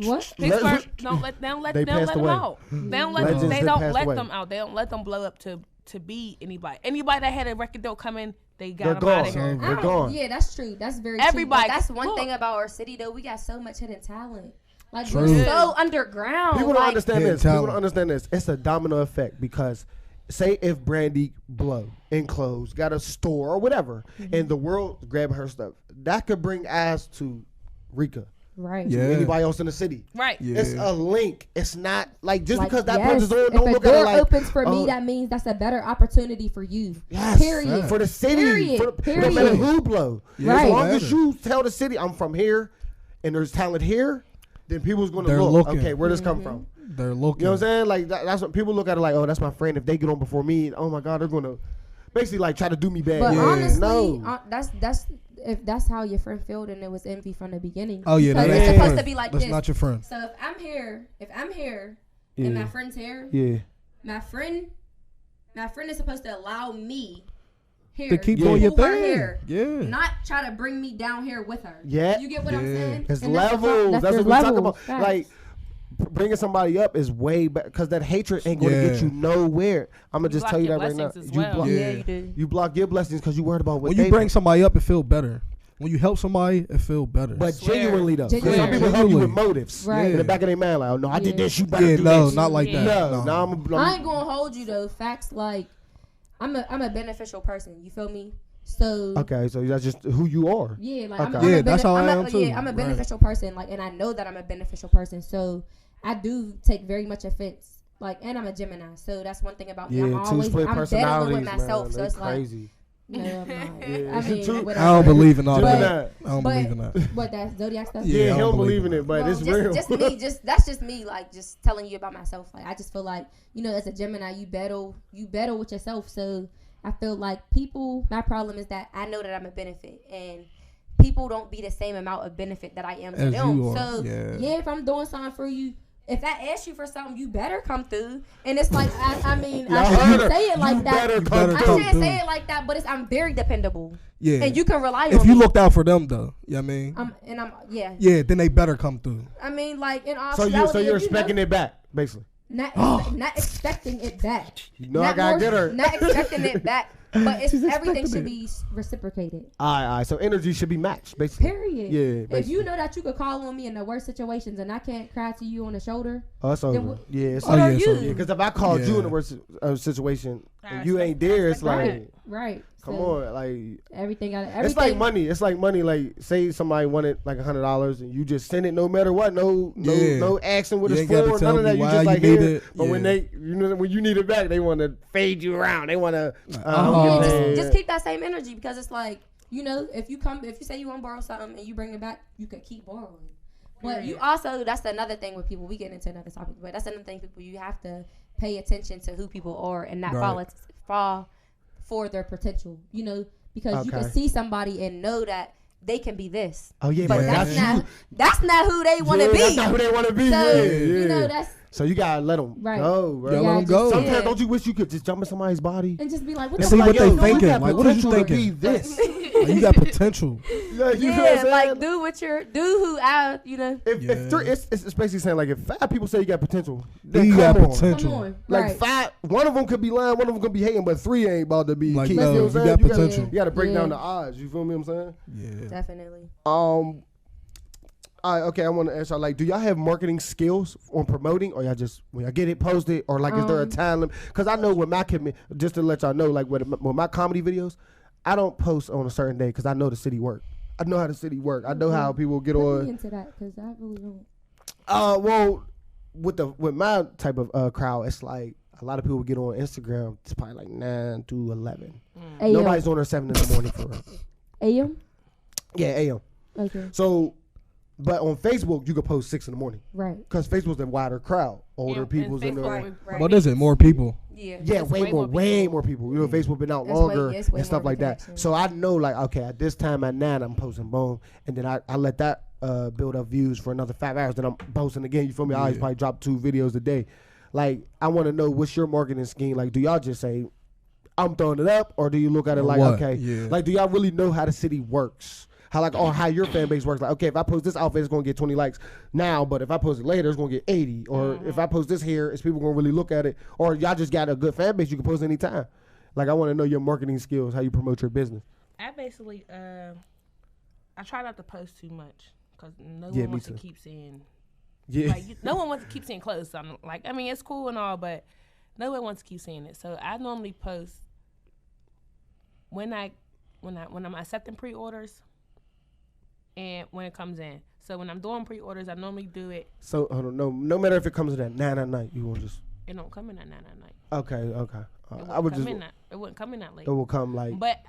S3: What?
S4: Pittsburgh don't let them
S1: They passed
S4: them
S1: away.
S4: out. They don't let
S1: Legends
S4: them, they
S1: did
S4: don't
S1: pass
S4: let
S1: away.
S4: them out. They don't let them blow up to be anybody. Anybody that had a record deal coming, they
S1: They're
S4: got them out
S1: gone.
S4: of here.
S1: They're gone.
S3: Yeah, that's true. That's very
S4: Everybody-
S3: true. But that's one
S4: look.
S3: thing about our city, though. We got so much hidden talent. Like
S2: True.
S3: we're so underground.
S1: People don't
S3: like,
S1: understand
S2: Yeah,
S1: this. People
S2: talent.
S1: don't understand this. It's a domino effect because say if Brandy blow and close, got a store or whatever, and the world grab her stuff, that could bring eyes to Rika,
S3: Right.
S2: Yeah.
S1: anybody else in the city.
S4: Right.
S2: Yeah.
S1: It's a link. It's not like just
S3: Like,
S1: because that
S3: yes,
S1: person's on,
S3: if
S1: don't
S3: a
S1: look at it
S3: door
S1: like
S3: opens for
S1: oh,
S3: me, that means that's a better opportunity for you.
S1: yes,
S3: Period.
S1: for the city.
S3: Period.
S1: No
S3: Period.
S1: matter who blow.
S2: Yeah,
S3: Right.
S1: As
S2: it
S1: long
S2: matter.
S1: as you tell the city I'm from here and there's talent here, then people's gonna
S2: They're
S1: look.
S2: looking.
S1: Okay, where does come from?
S2: They're looking.
S1: You know what I'm saying? Like that's what people look at it like, oh, that's my friend. If they get on before me, oh my God, they're gonna. basically like try to do me bad.
S3: But
S2: Yeah.
S3: honestly,
S1: No.
S3: that's if that's how your friend felt, and it was envy from the beginning.
S2: Oh yeah,
S3: Because
S2: that
S3: it's
S2: ain't
S3: supposed
S2: your
S3: to be like
S2: That's
S3: this.
S2: not your friend.
S3: So if I'm here,
S1: Yeah.
S3: and my friend's here,
S1: Yeah.
S3: my friend is supposed to allow me here
S2: To keep
S1: Yeah.
S2: doing your
S3: move her
S2: thing.
S3: here,
S2: Yeah.
S3: not try to bring me down here with her.
S1: Yeah.
S3: You get what I'm
S2: Yeah.
S3: saying?
S1: It's
S3: And that's the
S1: levels. That's
S3: there's
S1: what we talk
S3: levels.
S1: about.
S3: Facts.
S1: Like bringing somebody up is way better because that hatred ain't going to
S2: Yeah.
S1: get you nowhere. I'm gonna
S4: You
S1: just
S4: block
S1: tell you
S4: your
S1: that right now.
S4: blessings as well.
S1: block,
S2: Yeah.
S3: you do.
S1: you block your blessings because you worried about what
S2: When
S1: they
S2: you bring
S1: do.
S2: somebody up, it feel better. When you help somebody, it feel better.
S1: But
S4: Swear.
S1: genuinely though, 'cause some
S3: Genuinely.
S1: people help you with
S2: Genuinely.
S1: motives.
S3: Right.
S1: In the back of their mind, like, oh no, I did this. You better
S2: yeah,
S1: do
S2: no,
S1: this.
S2: not like
S4: Yeah.
S2: that.
S1: No, no,
S3: I ain't gonna hold you though. Facts like I'm a beneficial person. You feel me? So
S1: Okay, so that's just who you are.
S3: yeah, like
S1: Okay.
S2: Yeah, that's how I am too.
S3: Yeah, I'm a
S2: Right.
S3: beneficial person. Like, and I know that I'm a beneficial person. So I do take very much offense. Like, and I'm a Gemini, so that's one thing about me. I'm
S1: Yeah, two
S3: always
S1: split
S3: I'm dead
S1: personalities,
S3: with myself.
S1: man.
S3: So
S1: They
S3: it's like
S1: crazy.
S3: no, I'm not.
S1: Yeah.
S3: I mean,
S1: Two-
S3: whatever.
S2: I don't believe in all
S3: But-
S2: that. I don't
S3: but-
S2: believe in that.
S3: What that zodiac stuff?
S1: Yeah,
S2: I
S1: he
S2: don't
S1: don't
S2: believe
S1: believe in
S2: in
S1: it, but
S3: Well,
S1: it's
S3: just,
S1: real.
S3: that's just me, like just telling you about myself. Like I just feel like, you know, as a Gemini, you battle with yourself. So I feel like my problem is that I know that I'm a benefit, and people don't be the same amount of benefit that I am to
S2: As
S3: them.
S2: you are,
S3: So
S2: yeah.
S3: if I'm doing something for you, if I ask you for something, you better come through. And it's like I mean,
S1: Y'all
S3: I
S1: heard
S3: shouldn't
S1: her.
S3: say it like
S1: You
S3: that.
S1: better
S2: You
S1: come
S2: better
S3: I
S1: through.
S2: come
S3: shouldn't
S2: through.
S3: say it like that, but I'm very dependable,
S2: Yeah.
S3: and you can rely
S2: If
S3: on
S2: you
S3: me.
S2: looked out for them though, you know what I mean?
S3: Yeah.
S2: Yeah, then they better come through.
S3: I mean, like in all
S1: So
S3: reality,
S1: you're
S3: if you know-
S1: expecting it back, basically.
S3: not expecting it back.
S1: You know I gotta get her.
S3: Not expecting it back, but it's
S2: She's
S3: everything
S2: expecting
S3: should
S2: it.
S3: be reciprocated.
S1: All right. So energy should be matched, basically.
S3: Period.
S1: Yeah,
S3: If
S1: basically.
S3: you know that you could call on me in the worst situations and I can't cry to you on the shoulder,
S1: Oh, it's over.
S3: what-
S1: Yeah, it's
S3: what
S1: over.
S3: are
S2: yeah,
S3: you?
S2: so-
S1: Yeah, because if I called you
S2: Yeah.
S1: in the worst situation
S4: I
S1: and you ain't
S4: respect-
S1: there,
S4: I
S1: it's like,
S4: respect
S3: right?
S1: come
S3: So
S1: on, like
S3: everything got
S1: it's like money. It's like money. Like say somebody wanted like $100 and you just send it no matter what. No asking what
S2: You
S1: it's
S2: ain't gotta
S1: for.
S2: tell
S1: None of that.
S2: me
S1: You
S2: why
S1: just
S2: you
S1: like
S2: need
S1: here.
S2: it.
S1: But when
S2: Yeah.
S1: when you need it back, they want to fade you around. They want to.
S2: Oh.
S3: just keep that same energy because it's like, you know, if you say you want to borrow something and you bring it back, you could keep borrowing. But you also, that's another thing with people. We get into another topic, but that's another thing. People, you have to pay attention to who people are and not
S2: Right.
S3: fall for their potential. You know, because you can
S1: Okay.
S3: see somebody and know that they can be this.
S1: Oh yeah,
S3: But
S1: but
S3: that's not who they want to
S1: yeah,
S3: be.
S1: That's not who they want to be.
S3: So
S1: yeah,
S3: you know
S1: yeah.
S3: that's
S1: So you gotta let them
S3: Right.
S1: go, bro.
S2: Yeah, let 'em go.
S1: Sometimes
S3: Yeah.
S1: don't you wish you could just jump in somebody's body?
S3: and just be like, what
S2: And
S3: the
S2: see
S3: fuck?
S2: what they
S1: you
S2: thinking.
S1: got
S2: Like, what are you
S1: potential to
S2: thinking?
S1: be this.
S2: Like, you got potential.
S1: Like, you know what
S3: Yeah,
S1: I'm saying?
S3: like do who I, you know.
S1: If
S2: Yeah.
S1: it's basically saying like if 5 people say you got potential, then
S2: You
S1: come
S2: got
S1: on.
S2: potential.
S3: Come on,
S1: Like
S3: right.
S1: 5, one of them could be lying, one of them could be hating, but 3 ain't about to be
S2: Like,
S1: key.
S2: no,
S1: You know what I'm
S2: you
S1: saying?
S2: got
S1: You gotta-
S2: potential.
S1: You got to break
S3: Yeah.
S1: down the odds. You feel me? What I'm saying.
S2: Yeah.
S3: Definitely.
S1: All right, okay. I want to ask y'all, like, do y'all have marketing skills on promoting, or y'all just when y'all get it posted, or like, is there a time limit? Because I know with my just to let y'all know, like with my comedy videos, I don't post on a certain day because I know the city work. I know how the city work. I know how people get
S3: Put
S1: on.
S3: me into that because I really don't.
S1: Well, with my type of crowd, it's like a lot of people get on Instagram. It's probably like 9 to 11.
S3: AM.
S1: Nobody's on there 7 in the morning for real.
S3: AM.
S1: Yeah, AM.
S3: Okay.
S1: So, but on Facebook, you could post 6 in the morning
S3: Right.
S1: because Facebook's a wider crowd, older
S4: And
S1: people's in there.
S3: Right.
S2: What is it? More people.
S3: Yeah.
S1: Yeah,
S4: It's
S1: way more people. You know, Facebook been out
S3: It's
S1: longer
S3: way- it's way
S1: and stuff
S3: more
S1: like that.
S3: interaction.
S1: So I know, like, okay, at this time at 9, I'm posting, boom, and then I let that build up views for another 5 hours. Then I'm posting again. You feel me? I always
S2: Yeah.
S1: probably drop 2 videos a day. Like, I want to know what's your marketing scheme. Like, do y'all just say, I'm throwing it up, or do you look at it
S2: Or
S1: like,
S2: what?
S1: okay,
S2: Yeah.
S1: like, do y'all really know how the city works? How like or how your fan base works? Like, okay, if I post this outfit, it's gonna get 20 likes now, but if I post it later, it's gonna get 80. Or if I post this here, is people gonna really look at it? Or y'all just got a good fan base, you can post anytime. Like, I want to know your marketing skills, how you promote your business.
S4: I basically, I try not to post too much because no
S1: Yeah,
S4: one
S1: me
S4: wants
S1: too.
S4: to keep seeing.
S1: Yeah,
S4: Like, no one wants to keep seeing clothes. So I'm like, I mean, it's cool and all, but no one wants to keep seeing it. So I normally post when I'm accepting pre-orders and when it comes in. So when I'm doing pre-orders, I normally do it.
S1: So hold on, no matter if it comes to that 9 at night, you won't just
S4: It don't come in at 9 at night.
S1: okay.
S4: It
S1: I would
S4: wouldn't
S1: just
S4: come in it wouldn't come in that late.
S1: it will come like
S4: But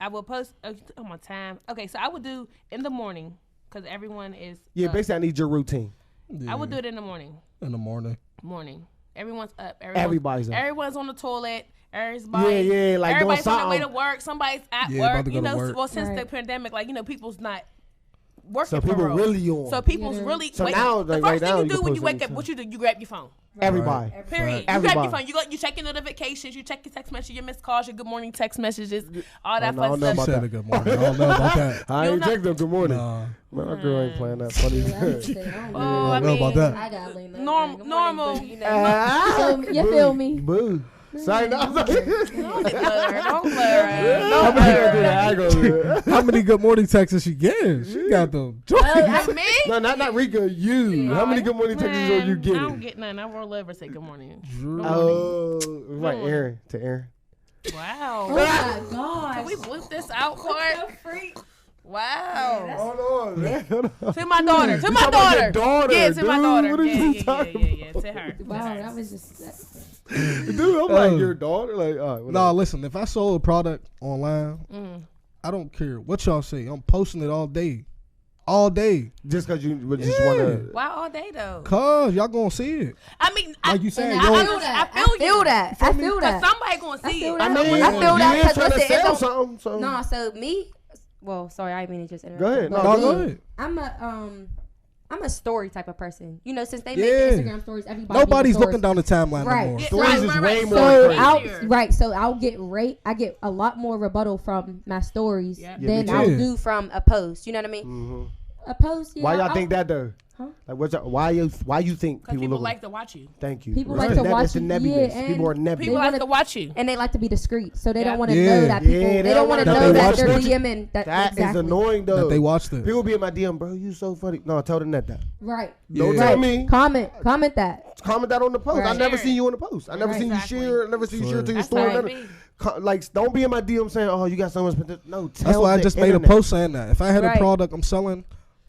S4: I will post on my time. Okay, so I would do in the morning because everyone is.
S1: yeah. Basically, I need your routine.
S4: I would do it in the morning.
S2: In the morning.
S4: Everyone's up.
S1: Everybody's up.
S4: Everyone's on the toilet. Everybody,
S1: Yeah, like doing
S4: everybody's on their way to
S1: something.
S4: work. Somebody's at
S2: about
S4: work.
S2: to go
S4: You
S2: to
S4: know,
S2: work.
S4: well, since the
S3: Right.
S4: pandemic, like, you know, people's not working
S1: So
S4: for
S1: people
S4: real.
S1: really on.
S4: So people's
S3: Yeah.
S4: really.
S1: So
S4: wait,
S1: now,
S4: the
S1: like,
S4: first
S1: right
S4: thing
S1: now,
S4: you
S1: you
S4: do
S1: can
S4: when
S1: post
S4: you wake up,
S1: anytime.
S4: what you do? You grab your phone.
S1: Everybody.
S4: Period. You
S1: Everybody.
S4: grab your phone. You check your notifications. You check your text messages, your missed calls, your good morning text messages, all that
S1: I don't
S4: fun
S1: know
S2: You
S1: about
S4: stuff.
S2: said a good morning. I don't know about that.
S1: I
S4: You
S1: ain't
S4: know-
S1: checked them. Good morning.
S2: Nah.
S1: Man, our girl ain't playing that funny.
S4: Oh,
S2: I
S4: I
S2: don't know
S4: mean,
S2: about that.
S3: I got lean over.
S4: normal.
S3: You know.
S1: You
S3: You feel me?
S1: Boo. Sorry, no.
S4: Don't blur. Don't blur.
S1: I'm not gonna do that. I ain't gonna do it.
S2: How many good morning texts is she getting? She got them.
S4: Me?
S1: No, not Rika. You. How many good morning texts are you
S4: Man, I
S1: getting?
S4: don't get none. I roll over and say good morning.
S1: Oh, right, Aaron. To Aaron.
S4: Wow.
S3: Oh my god.
S4: Can we bleep this out, Court? Wow.
S1: Hold on, man. Hold on.
S4: To my daughter. To my
S1: talking about your
S4: daughter.
S1: daughter,
S4: Yeah, to my
S1: dude.
S4: daughter.
S1: What are
S4: Yeah,
S1: you
S4: yeah,
S1: talking
S4: yeah. To her.
S3: Wow, that was just.
S1: Dude, I'm like your daughter. Like, all right,
S2: Nah, listen. If I sold a product online, I don't care what y'all say. I'm posting it all day. All day.
S1: just because you would just want to.
S4: Why all day though?
S2: Cause y'all gonna see it.
S4: I mean,
S2: Like you said,
S3: And
S2: yo,
S3: I feel that.
S4: I feel you.
S3: that. I feel
S4: Cause
S3: that.
S4: somebody gonna
S3: I
S4: see
S3: feel
S4: it.
S3: that.
S1: I mean,
S3: I feel that
S1: you is
S3: because
S1: trying to
S3: listen, it
S1: sell
S3: don't.
S1: something. So.
S3: No, so me. Well, sorry, I didn't mean to just interrupt.
S1: Go ahead.
S3: but
S1: No,
S2: go
S3: me,
S2: ahead.
S3: I'm a story type of person. You know, since they
S2: Yeah.
S3: make the Instagram stories, everybody
S2: Nobody's
S3: doing stories.
S2: looking down the timeline
S3: Right.
S2: no more.
S3: Yeah.
S1: Stories is way more
S3: So
S1: crazy.
S3: So I'll get I get a lot more rebuttal from my stories
S4: Yeah.
S1: Yeah,
S3: than
S1: me
S3: I'll
S2: too.
S3: do from a post. You know what I mean?
S1: Mhm.
S3: A post. Yeah,
S1: Why y'all
S3: I'll-
S1: think that though?
S3: Huh?
S1: Like, why you think
S4: Because people
S1: look?
S4: like to watch you.
S1: Thank you.
S3: People
S1: It's
S3: like
S1: the
S3: to
S1: neb-
S3: watch
S1: it's the
S3: you,
S1: nebulous.
S3: yeah, and
S1: People are nebulous.
S4: People
S3: They
S4: like
S3: wanna-
S4: to watch you.
S3: And they like to be discreet, so they
S4: Yeah.
S3: don't want to
S2: Yeah.
S3: know that people.
S1: Yeah,
S3: they don't want to
S2: that
S3: know
S2: they
S3: that
S2: watch
S3: they're
S2: it.
S3: DMing.
S1: That is
S3: exactly.
S1: annoying though.
S2: That they watched it.
S1: People be in my DM, bro. You so funny. No, tell them that.
S3: Right.
S1: Don't
S2: Yeah.
S1: tell me.
S3: Comment that.
S1: Comment that on the post. I
S3: Right.
S1: never
S4: Share
S1: seen
S4: it.
S1: you on the post. I never
S3: Right.
S1: seen you
S4: Exactly.
S1: share. Never seen you share it to your
S4: That's
S1: story.
S4: how it
S1: Never-
S4: be.
S1: Like, don't be in my DM saying, "Oh, you got so much." No, tell
S2: That's why I
S1: the
S2: just made a
S1: internet.
S2: post saying that. If I had
S3: Right.
S2: a product I'm selling,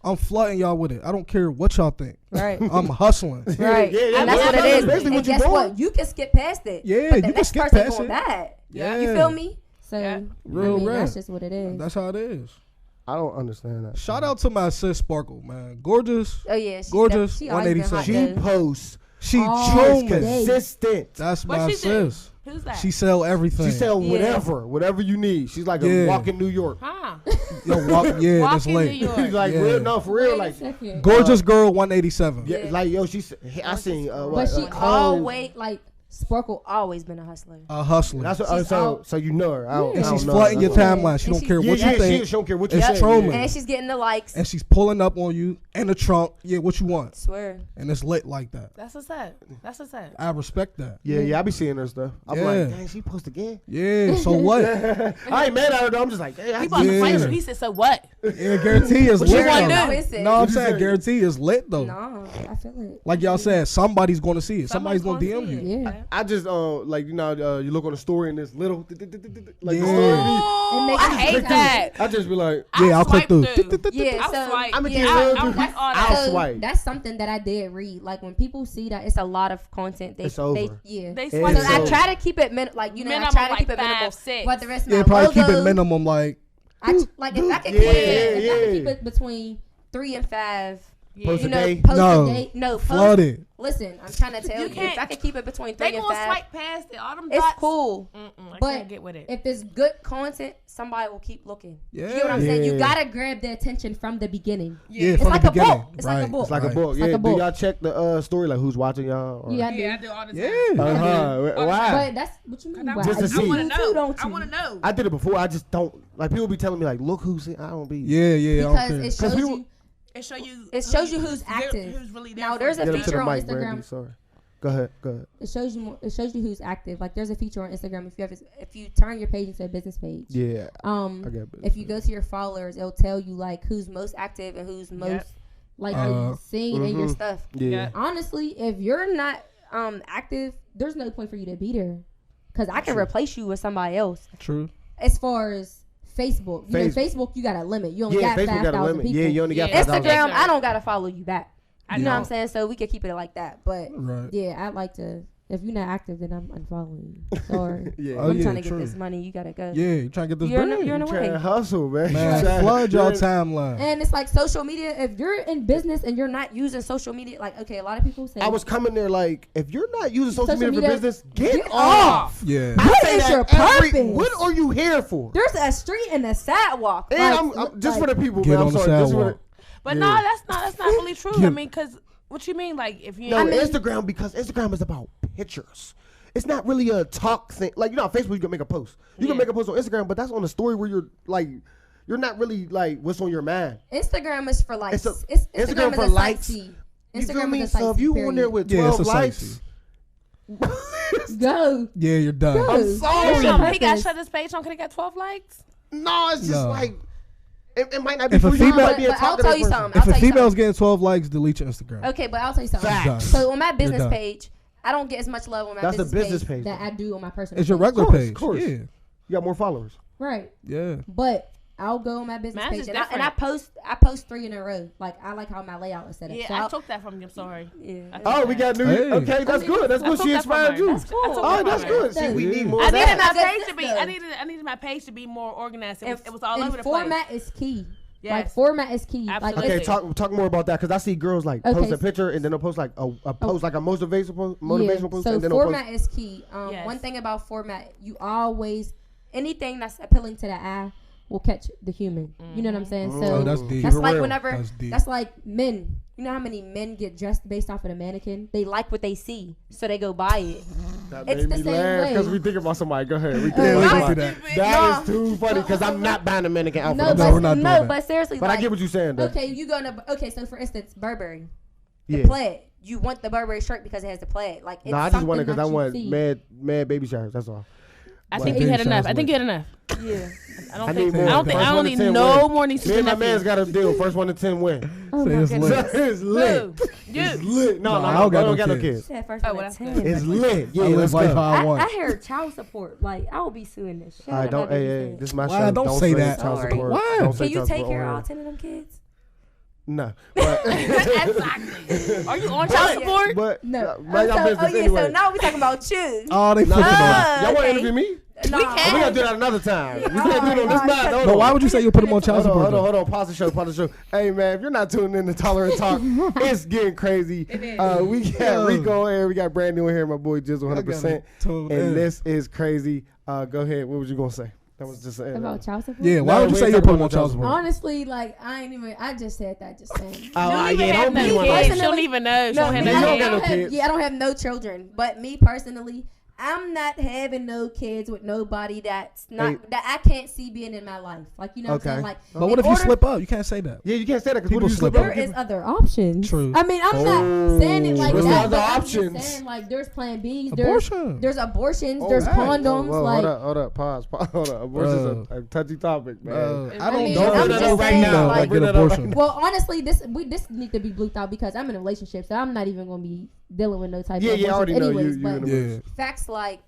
S2: I'm flooding y'all with it. I don't care what y'all think.
S3: Right.
S2: I'm hustling.
S3: Right.
S1: Yeah,
S3: And that's
S1: yeah,
S3: what it
S1: that's
S3: is.
S1: basically
S3: And
S1: what you
S3: guess
S1: doing.
S3: what? You can skip past it.
S2: Yeah,
S3: but
S2: you
S3: the
S2: can
S3: next
S2: skip
S3: person
S2: past
S3: going
S2: it.
S3: bad.
S2: Yeah.
S3: You feel me? So
S4: Yeah.
S2: Real
S3: I mean,
S2: rap.
S3: that's just what it is.
S2: That's how it is.
S1: I don't understand that.
S2: Shout out to my sis Sparkle, man. Gorgeous.
S3: Oh yeah, she's
S2: Gorgeous,
S3: She always been hot,
S2: 187.
S1: She
S3: though.
S1: posts.
S2: She
S3: Oh,
S1: She is
S2: chewing.
S3: day.
S1: consistent.
S2: That's
S4: What
S2: my
S4: she do?
S2: sis.
S4: Who's that?
S2: She sell everything.
S1: She sell
S3: Yeah.
S1: whatever you need. She's like a
S2: Yeah.
S1: walking New York.
S4: Huh?
S2: Yo, walk, yeah,
S4: Walk
S2: that's
S4: in New
S2: late.
S4: York.
S1: like
S2: Yeah.
S1: real, no, for real,
S3: Wait a
S1: like
S3: second.
S2: Gorgeous girl 187.
S1: yeah,
S3: Yeah.
S1: like yo, I seen
S3: But
S1: what,
S3: she
S1: Cole.
S3: always like Sparkle always been a hustler.
S2: A hustler.
S1: That's what,
S3: She's
S1: so
S3: all-
S1: so you know her. I don't,
S2: and
S1: I
S2: she's
S1: don't know
S2: flooding
S1: her.
S2: your
S1: That's
S2: timeline. She
S3: And
S2: don't
S3: she-
S2: care what
S1: yeah,
S2: you think.
S1: she don't care what you
S2: It's
S1: say.
S2: trolling.
S3: And she's getting the likes.
S2: And she's pulling up on you in the trunk. Yeah, what you want.
S3: Swear.
S2: And it's lit like that.
S4: That's what's up. That's what's up.
S2: I respect that.
S1: Yeah, I be seeing her stuff. I'm
S2: Yeah.
S1: like, dang, she post again.
S2: Yeah, so what?
S1: I ain't mad at her though. I'm just like, hey, I
S4: He about to
S2: Yeah.
S4: fight you. He said, "So what?"
S2: Yeah, guarantee is
S1: What you
S2: lit.
S1: wanna
S2: though.
S4: do?
S3: Listen.
S2: No, I'm
S1: What you
S2: saying
S1: say?
S2: guarantee is lit though.
S3: No, I feel it.
S2: Like y'all said, somebody's going to see it. Somebody's going to DM
S4: see
S2: you.
S4: it.
S3: Yeah.
S1: I just like you look on the story and this little like
S2: Yeah.
S1: the story.
S4: Oh,
S3: makes
S4: I
S3: you
S4: hate
S3: click
S4: that.
S1: I just be like,
S2: Yeah, I'll click
S4: swipe
S2: through.
S4: through.
S3: Yeah,
S4: I'll
S3: so
S4: swipe.
S1: I'ma
S3: yeah,
S1: get
S3: I-
S1: real
S3: I'm-
S1: good.
S3: that's,
S1: I'll
S3: so
S1: swipe.
S3: that's something that I did read. Like when people see that it's a lot of content, they
S1: It's over.
S3: yeah.
S4: They
S1: It's
S4: swipe
S3: So I
S1: over.
S3: try to keep it like you know I
S4: Minimum,
S3: try to
S4: like
S3: keep it minimal.
S4: 5, 6.
S3: Whether it's my
S2: Yeah, probably
S3: logo,
S2: keep it minimum. Like,
S3: like if I could
S1: Yeah,
S3: keep it, if I could
S1: yeah.
S3: keep it between 3 and 5.
S1: Post
S3: You
S1: a
S3: know,
S1: day?
S3: post
S2: No.
S3: a day. No, post.
S2: flooded.
S3: Listen, I'm trying to tell
S4: You
S3: you,
S4: can't-
S3: if I could keep it between 3
S4: They
S3: and
S4: gonna
S3: 5,
S4: swipe past it. All them
S3: it's
S4: dots.
S3: cool.
S4: I
S3: But
S4: can't get with it.
S3: if it's good content, somebody will keep looking.
S2: Yeah.
S3: You get what I'm saying?
S1: Yeah.
S3: You gotta grab their attention from the beginning.
S2: Yeah,
S3: It's
S2: from
S3: like
S2: the
S3: a
S2: beginning.
S3: book. It's like a
S2: Right.
S3: book.
S1: it's like a
S2: Right.
S1: book.
S3: It's
S1: Yeah,
S3: like a
S1: do
S3: book.
S1: y'all check the story like who's watching y'all? Or?
S3: Yeah, I
S4: Yeah, I
S3: do.
S4: do all the time.
S2: Yeah.
S1: Why?
S3: But that's what you mean.
S4: I
S3: Why?
S1: Just to see.
S3: You
S4: want to
S3: too,
S4: know.
S3: don't
S4: I
S3: you?
S4: want to know.
S1: I did it before. I just don't like people be telling me like, look who's I don't be.
S2: Yeah, yeah. I don't
S3: Because
S2: care.
S3: it
S1: 'Cause
S3: shows
S1: people-
S3: you.
S4: It show you.
S3: It shows you who's active.
S4: Who's really there
S3: Now,
S4: for
S3: there's
S4: you.
S3: a
S1: Get up to
S3: feature
S1: the
S3: on
S1: mic,
S3: Instagram.
S1: Brandy. Sorry. Go ahead.
S3: It shows you. It shows you who's active. Like there's a feature on Instagram. If you turn your page into a business page.
S1: Yeah. I get it.
S3: If you go to your followers, it'll tell you like who's most active and who's most like seen in your stuff.
S1: Yeah.
S3: Honestly, if you're not active, there's no point for you to be there, because I can replace you with somebody else.
S2: True.
S3: As far as Facebook, you know, Facebook, you got a limit. You only
S1: Yeah,
S3: got
S1: Facebook got a
S3: 5,000
S1: limit.
S3: people.
S1: Yeah, you only got
S4: Yeah.
S1: 5,000.
S3: Instagram, I don't gotta follow you back.
S4: I
S3: You know what
S4: know.
S3: I'm saying? So we could keep it like that. But
S2: Right.
S3: yeah, I like to If you're not active, then I'm unfollowing you. Sorry.
S1: Yeah.
S3: I'm trying to get this money. You gotta go.
S2: Yeah, you trying to get this
S3: You're
S2: bread.
S3: in a
S1: Trying to
S3: way.
S1: hustle, man.
S2: Man, flood your timeline.
S3: And it's like social media. If you're in business and you're not using social media, like, okay, a lot of people say.
S1: I was coming there like, if you're not using social media for business, get
S3: off.
S1: off.
S2: Yeah.
S1: I
S3: What
S1: say
S3: is
S1: that
S3: your
S1: every-
S3: purpose?
S1: What are you here for?
S3: There's a street and a sidewalk.
S1: And I'm just for the people,
S2: Get
S1: man. I'm
S2: on the
S1: sorry. Just for
S2: sidewalk.
S4: But
S1: Yeah.
S4: no, that's not really true.
S2: Yeah.
S4: I mean, cause what you mean, like if you
S1: no, Instagram, because Instagram is about pictures. It's not really a talk thing. Like, you know, on Facebook, you can make a post. You can make a post on Instagram, but that's on a story where you're like, you're not really like what's on your mind.
S3: Instagram is for likes.
S1: It's Instagram
S3: is
S1: for
S3: a
S1: likes.
S3: sightsee.
S1: You feel
S3: Instagram
S1: me?
S3: is a
S1: So if
S3: sightsee,
S1: you
S3: period.
S1: on there with
S2: Yeah, it's
S1: 12
S2: a
S1: likes,
S3: Go.
S2: Yeah, you're done.
S3: Go.
S1: I'm sorry.
S4: he got shut his page on because he got 12 likes.
S1: No, it's just
S2: No.
S1: like it might not be
S2: If a
S1: for you. It
S2: female-
S1: might be a
S3: But I'll
S1: talkative
S3: tell you
S1: person.
S3: something.
S2: If a
S3: I'll tell you
S2: female's
S3: something.
S2: getting 12 likes, delete your Instagram.
S3: Okay, but I'll tell you something.
S1: Facts.
S3: So on my
S2: You're
S3: business
S2: done.
S3: page, I don't get as much love on my
S1: That's the
S3: business
S1: business page.
S3: that I do on my personal.
S2: It's your
S3: page.
S2: regular
S1: Of course,
S2: page.
S1: of course.
S2: Yeah.
S1: You got more followers.
S3: Right.
S2: Yeah.
S3: But I'll go on my business
S4: Mine's
S3: page
S4: is
S3: and I
S4: different.
S3: post 3 in a row. Like, I like how my layout is set up.
S4: Yeah,
S3: So
S4: I
S3: I'll-
S4: took that from you. I'm sorry.
S3: Yeah.
S1: Oh, we got new.
S2: Hey.
S1: Okay, that's good. That's
S4: I
S1: good.
S4: took
S1: She
S4: that from
S1: inspired
S4: her.
S1: you.
S4: That's cool. I took
S1: Oh,
S4: that
S1: that's
S4: from her.
S1: good. See, we need more
S4: I
S1: of
S4: needed
S1: that.
S4: my
S3: That's
S4: page
S3: good
S4: to be.
S3: stuff.
S4: I needed my page to be more organized. It
S3: And-
S4: was all
S3: and
S4: over the
S3: format
S4: place.
S3: is key.
S4: Yes.
S3: Like, format is key.
S4: Absolutely.
S3: Like,
S1: Okay, talk more about that, because I see girls like
S3: Okay,
S1: post a
S3: so-
S1: picture and then they'll post like a post like a motivational post,
S3: So
S1: and then they'll
S3: format
S1: post.
S3: is key.
S4: Yes.
S3: One thing about format, you always anything that's appealing to the eye will catch the human. You know what I'm saying? So
S2: Oh, that's deep.
S3: that's
S1: Keep it
S3: like
S1: real.
S3: whenever
S2: That's deep.
S3: that's like men. You know how many men get dressed based off of the mannequin? They like what they see, so they go buy it.
S1: That
S3: It's
S1: made
S3: the
S1: me
S3: same
S1: laugh
S3: way.
S1: because we thinking about somebody. Go ahead. We
S2: Yeah,
S1: thinking
S2: we
S1: about
S2: can
S1: somebody.
S2: do that.
S1: That is too funny because I'm not buying a mannequin outfit.
S3: No,
S1: I'm
S2: we're
S1: sorry.
S2: not doing that.
S3: but seriously,
S1: But
S3: like,
S1: I get what you're saying, though.
S3: okay, you gonna so for instance, Burberry, the
S1: Yeah.
S3: plaid. You want the Burberry shirt because it has the plaid. Like, it's
S1: No, I just want it
S3: something
S1: because I
S3: that you
S1: want
S3: see.
S1: mad baby showers. That's all.
S4: I
S2: Well,
S4: think you
S2: baby
S4: had enough.
S2: showers
S4: I think you
S2: lit.
S4: had enough.
S3: Yeah.
S4: I don't
S1: I
S4: think.
S1: need more.
S4: I don't think.
S1: First
S4: I
S1: one
S4: don't
S1: to
S4: need
S1: 10
S4: no
S1: win.
S4: more nieces
S1: Me and
S4: and
S1: my
S4: nephews.
S1: man's got a deal. First one to 10 win.
S3: Oh
S2: Say
S3: my
S2: it's
S3: goodness.
S2: lit.
S1: It's lit.
S4: Who?
S1: It's
S4: You.
S1: lit. No,
S2: I don't got no
S1: got no
S2: kids.
S1: kids.
S3: Said first
S4: Oh,
S3: one
S4: well,
S3: to
S4: that's
S3: 10.
S4: good.
S1: It's lit. Yeah,
S2: I live
S1: let's
S2: life
S1: go.
S2: how I
S3: I
S2: want.
S3: heard child support. Like, I will be suing this shit.
S1: All right, don't. Hey, this is my
S2: Why?
S1: show.
S2: Don't say that.
S1: child
S3: Sorry.
S1: support.
S2: Why?
S1: Don't say
S3: Can you
S1: child
S3: take
S1: support
S3: care of
S1: on
S3: all
S1: here.
S3: 10 of them kids?
S1: No. But,
S4: Exactly. Are you on child support?
S1: but
S3: No.
S1: mind your business anyway.
S3: So now we talking about you.
S2: Oh, they
S1: Nah,
S2: flipping on.
S1: y'all want to
S3: okay.
S1: interview me?
S3: Nah.
S4: We
S1: We
S4: can.
S1: gotta do that another time. We can't do it on this
S3: Alright,
S1: night. Hold
S2: But
S1: on.
S2: why would you say you put them on child
S1: Hold on,
S2: support?
S1: hold on,
S2: though?
S1: hold on. Pause the show. Hey man, if you're not tuning in to Tolerant Talk, it's getting crazy. We got Rico in here, we got Brandon in here, my boy Jizzle 100%. And this is crazy. Go ahead. What was you gonna say? That was just
S3: About child support?
S2: Yeah, why
S1: No,
S2: would you
S1: we
S2: say
S1: ain't
S2: you
S1: talking
S2: put them on
S1: about
S2: child
S1: child
S2: support?
S3: Honestly, like, I just said that just saying.
S1: Oh,
S4: Don't even
S1: yeah,
S4: have
S1: don't
S4: no
S1: be one
S4: kids.
S1: of
S4: She
S1: those.
S4: don't even know. She
S3: No,
S4: don't have
S3: me,
S1: you
S4: no
S1: don't
S3: I
S1: got no
S3: don't have,
S1: kids.
S3: yeah, I don't have no children. But me personally, I'm not having no kids with nobody that's not
S1: Hey.
S3: that I can't see being in my life. Like, you know what I'm
S1: Okay.
S3: saying? Like,
S2: But what if you slip up? You can't say that.
S1: Yeah, you can't say that because what
S2: People
S1: if you slip
S2: slip
S1: up?
S3: there is other options.
S2: True.
S3: I mean, I'm not saying it like
S1: What's the
S3: that.
S1: other
S3: but I'm
S1: options?
S3: just saying, like, there's Plan B's.
S2: Abortion.
S3: There's abortions.
S1: Oh,
S3: there's
S1: hey.
S3: condoms.
S1: Whoa,
S3: like,
S1: hold up. Pause. Hold up. Abortion's a touchy topic, man.
S2: I
S3: I
S2: don't
S3: mean,
S2: know
S3: I'm
S2: that
S3: just
S2: no
S3: saying,
S2: female
S3: like-
S2: that get abortion.
S3: well, honestly, this need to be bleeped out because I'm in a relationship, so I'm not even gonna be dealing with no type
S1: Yeah,
S3: of
S1: I already know
S3: anyways,
S1: you
S3: but
S1: in a
S2: Yeah.
S3: facts like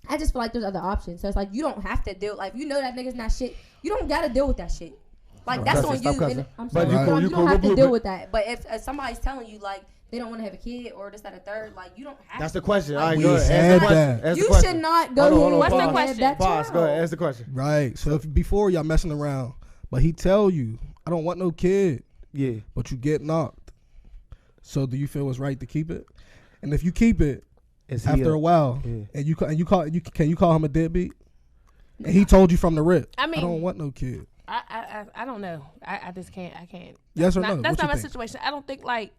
S3: I just feel like there's other options. So it's like you don't have to deal. Like, you know that nigga's not shit. You don't gotta deal with that shit. Like, that's
S1: Cussing,
S3: on
S1: stop
S3: you.
S1: cussing.
S3: And I'm
S1: But
S3: sorry,
S2: you cool,
S3: you
S1: you
S3: don't
S1: cool,
S3: have
S1: we'll
S3: to
S1: do
S3: deal
S1: it.
S3: with that. But if somebody's telling you like they don't want to have a kid or this, that, or third, like, you don't have.
S1: That's
S3: to.
S1: the question.
S3: Like,
S1: All right,
S2: we
S1: go ahead.
S2: said
S1: Ask the question.
S2: that.
S1: Ask the
S3: You
S1: question.
S3: should not go
S1: Hold on,
S3: ahead
S1: hold on,
S4: What's the
S3: and
S4: question?
S3: have that
S1: Pause.
S3: child.
S1: Go ahead. Ask the question.
S2: Right. So if before y'all messing around, but he tell you, I don't want no kid,
S1: Yeah.
S2: but you get knocked. So do you feel it's right to keep it? And if you keep it
S1: Is he
S2: after a while,
S1: Yeah.
S2: and you can you call him a deadbeat? And he told you from the rip,
S4: I mean,
S2: I don't want no kid.
S4: I don't know. I just can't. I can't.
S2: Yes or
S4: Not-
S2: no?
S4: That's
S2: What
S4: not my
S2: you think?
S4: situation. I don't think like.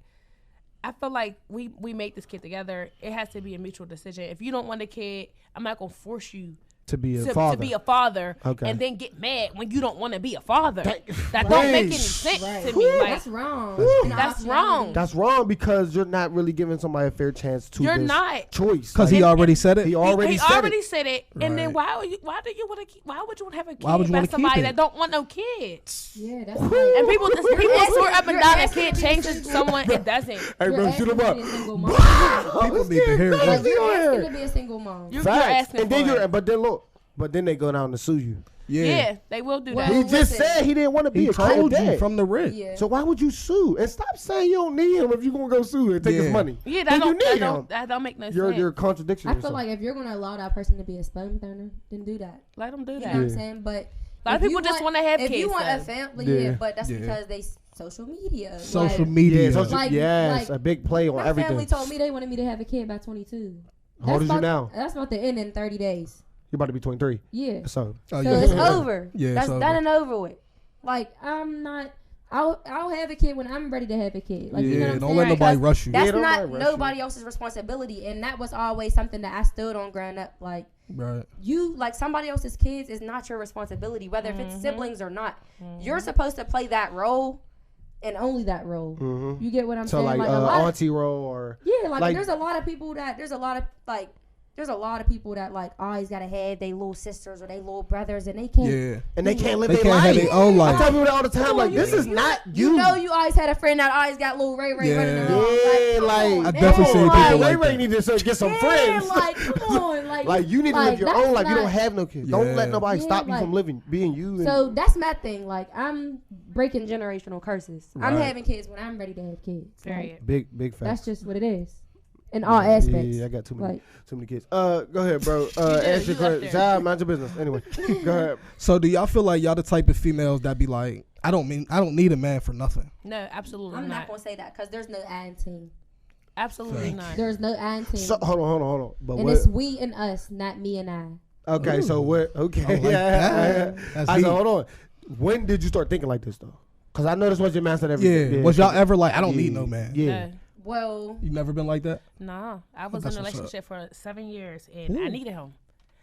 S4: I feel like we make this kid together. It has to be a mutual decision. If you don't want a kid, I'm not gonna force you
S1: To be a
S4: to
S1: father.
S4: be a father,
S1: Okay.
S4: and then get mad when you don't want to be a father.
S1: That-
S4: That don't make any
S1: Right.
S4: sense
S3: Right.
S4: to me. Like,
S3: That's wrong.
S4: That's wrong.
S1: That's wrong because you're not really giving somebody a fair chance to
S4: You're
S1: this
S4: not.
S1: choice.
S2: Because he already said it.
S1: he already
S4: he
S1: said
S4: already
S1: it.
S4: said it, and then
S2: Right.
S4: why do you want to keep? Why would you want to have a
S2: Why would
S4: kid
S2: you
S4: by
S2: wanna keep
S4: somebody
S2: it?
S4: that don't want no kids?
S3: Yeah, that's
S4: And
S3: right.
S4: people
S3: asking-
S4: swear up and
S3: you're
S4: down that
S3: asking
S4: kid
S3: to be
S4: changes
S3: single.
S4: someone. It doesn't.
S1: Hey,
S3: You're
S1: bro, shoot him
S3: asking
S1: up.
S3: to be a single mom.
S2: People need to hear
S3: Like,
S2: it.
S3: you're asking to be a single mom.
S4: You're
S1: Facts.
S4: asking
S1: And then
S4: for it.
S1: but then they go down to sue you.
S4: Yeah, they will do that.
S1: He just said he didn't want to be
S2: He
S1: a
S2: told
S1: dad.
S2: you from the rip.
S3: Yeah.
S1: So why would you sue? And stop saying you don't need him if you're gonna go sue and take his money.
S4: Yeah,
S1: Then
S4: that
S1: you
S4: don't,
S1: need
S4: that,
S1: him.
S4: don't, that don't make no sense.
S1: You're contradiction.
S3: I feel like if you're gonna allow that person to be a sperm donor, then do that.
S4: Let them do
S3: You
S4: that.
S3: know what I'm saying? But
S4: A lot of people just want to have kids.
S3: If you want a
S4: though.
S3: family,
S1: Yeah.
S3: but that's because they social media.
S2: Social
S3: like,
S2: media.
S1: Yeah, social,
S3: Like-
S1: yes,
S3: like,
S1: a big play on
S3: my
S1: everything.
S3: family told me they wanted me to have a kid by 22.
S1: How old is you
S3: about-
S1: now?
S3: That's about to end in 30 days.
S1: You're about to be 23.
S3: Yeah.
S1: So
S2: Oh,
S3: So
S2: yeah.
S3: it's over.
S2: Yeah,
S3: That's
S2: it's over.
S3: done and over with. Like I'm not. I'll have a kid when I'm ready to have a kid. Like you know what I'm
S2: don't
S3: saying?
S2: let nobody
S3: Because
S2: rush you.
S3: That's
S1: don't
S3: not
S1: nobody rush
S3: nobody else's responsibility, and that was always something that I stood on growing up. Like
S2: Right.
S3: you, like somebody else's kids is not your responsibility, whether if it's siblings or not. You're supposed to play that role, and only that role.
S1: Mhm.
S3: You get what I'm
S1: so
S3: saying?
S1: like
S3: a lot of,
S1: auntie role or
S3: yeah, like,
S1: like-
S3: there's a lot of people that there's a lot of people that like always gotta have their little sisters or their little brothers, and they can't.
S2: Yeah.
S1: and they can't live
S2: They
S1: their
S2: can't
S1: life.
S2: have their own
S1: I
S2: life.
S1: tell people that all the time.
S3: Come
S1: Like
S3: on,
S1: this is not
S3: You
S1: you.
S3: know, you always had a friend that always got little Ray
S2: Yeah.
S3: running around.
S1: Yeah,
S3: come
S1: like
S3: on,
S2: I
S3: man.
S2: definitely seen
S3: Like,
S2: people
S1: Ray
S2: like
S1: Ray
S2: that.
S1: need to get some
S3: yeah,
S1: friends.
S3: like come on, like
S1: Like you need to live your
S3: that's
S1: own life. You
S3: not-
S1: don't have no kids. Don't
S2: Yeah.
S1: let nobody
S3: Yeah,
S1: stop you
S3: like-
S1: from living, being you. And
S3: So that's my thing. Like I'm breaking generational curses. I'm
S2: Right.
S3: having kids when I'm ready to have kids. Like,
S4: Period.
S1: big facts.
S3: that's just what it is, in all aspects.
S1: Yeah, I got too many
S3: Like
S1: kids. Go ahead, bro. Ask your
S4: you left
S1: question.
S4: there.
S1: Child, mind your business. Anyway, go ahead.
S2: So do y'all feel like y'all the type of females that be like, I don't need a man for nothing?
S4: No, absolutely
S3: I'm not
S4: not.
S3: gonna say that because there's no I in team.
S4: Absolutely not.
S3: There's no I in team.
S1: So hold on. But
S3: and
S1: what?
S3: it's we and us, not me and I.
S1: Okay,
S2: Ooh.
S1: so what? Okay,
S2: I like that. That's
S1: I said,
S2: deep.
S1: hold on. When did you start thinking like this though? Because I know this was your man said
S2: Yeah.
S1: everything.
S2: Was y'all ever like, I don't need no man?
S1: Yeah.
S4: No.
S3: Well,
S2: You never been like that?
S4: Nah, I was
S2: That's
S4: in a
S2: what's up.
S4: relationship for 7 years, and I
S2: Ooh.
S4: needed him.